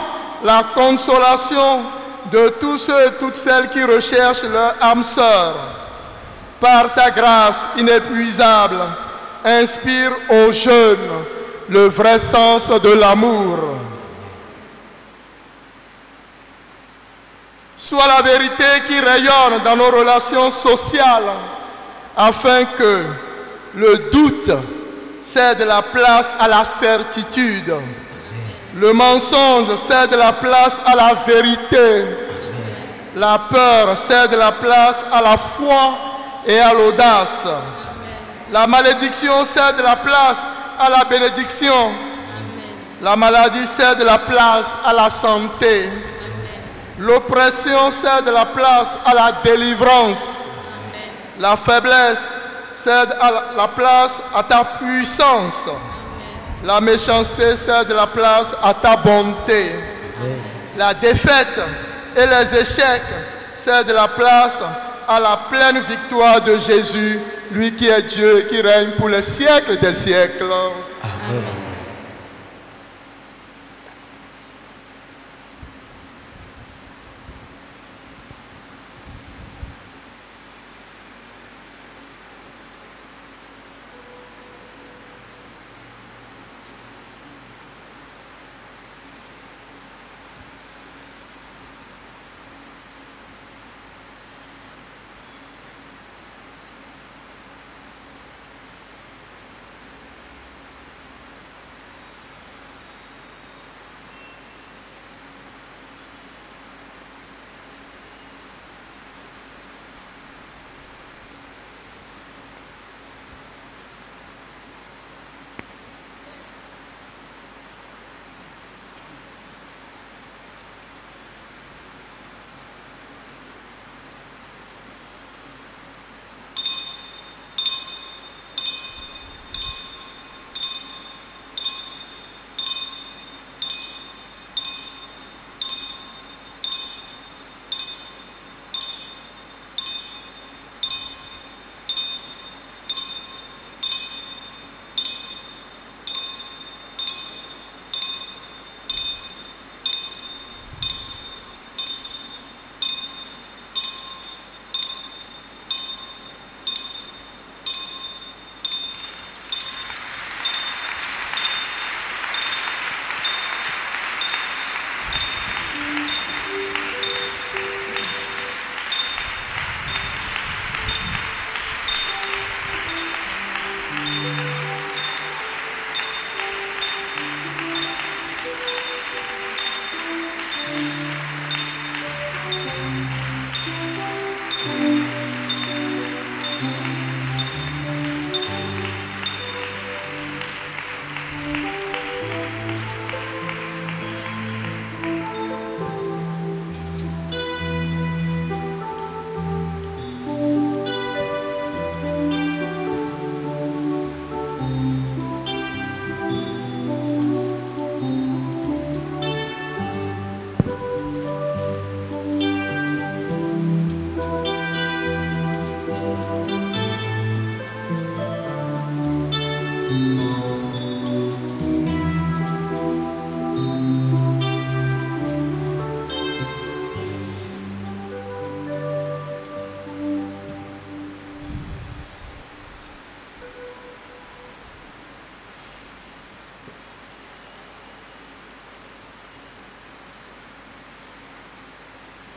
la consolation de tous ceux et toutes celles qui recherchent leur âme sœur. Par ta grâce inépuisable, inspire aux jeunes le vrai sens de l'amour. Sois la vérité qui rayonne dans nos relations sociales, afin que le doute cède la place à la certitude. Le mensonge cède la place à la vérité. La peur cède la place à la foi et à l'audace. La malédiction cède la place à la bénédiction. La maladie cède la place à la santé. L'oppression cède la place à la délivrance. La faiblesse cède la place à ta puissance. La méchanceté cède la place à ta bonté. La défaite et les échecs cèdent la place à la pleine victoire de Jésus, lui qui est Dieu et qui règne pour les siècles des siècles. Amen.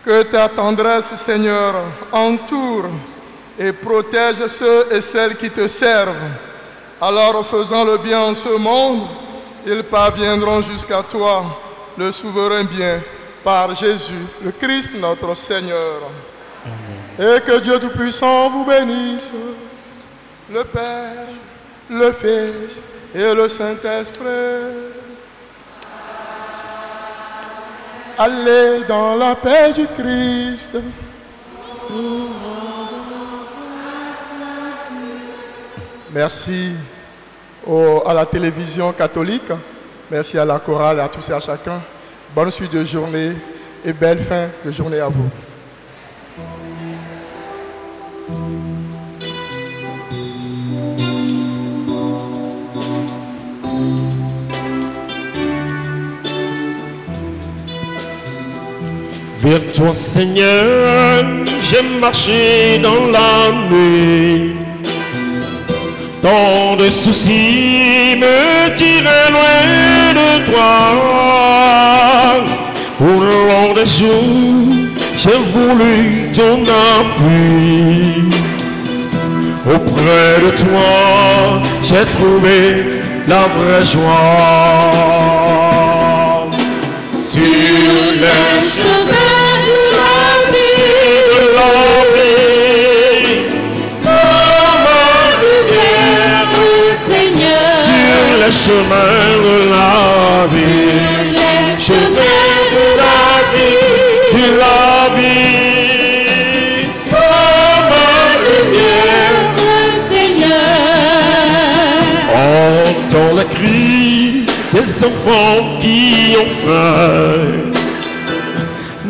Que ta tendresse, Seigneur, entoure et protège ceux et celles qui te servent. Alors, faisant le bien en ce monde, ils parviendront jusqu'à toi, le souverain bien, par Jésus, le Christ notre Seigneur. Amen. Et que Dieu Tout-Puissant vous bénisse, le Père, le Fils et le Saint-Esprit. Allez dans la paix du Christ. Merci à la télévision catholique. Merci à la chorale, à tous et à chacun. Bonne suite de journée et belle fin de journée à vous. Vers toi, Seigneur, j'ai marché dans la nuit. Tant de soucis me tiraient loin de toi. Au long des jours, j'ai voulu ton appui. Auprès de toi, j'ai trouvé la vraie joie. Sur les chemins de la vie, sans ma lumière, Seigneur. Sur les chemins de la vie, sur les chemins de la vie, sans ma lumière, Seigneur. Entends les cris des enfants qui ont faim.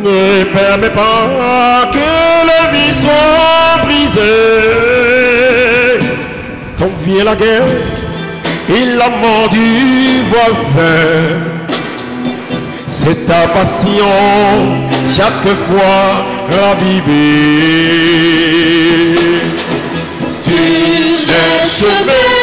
Ne permets pas que la vie soit brisée. Quand vient la guerre et la mort du voisin, c'est ta passion chaque fois ravivée. Sur les chemins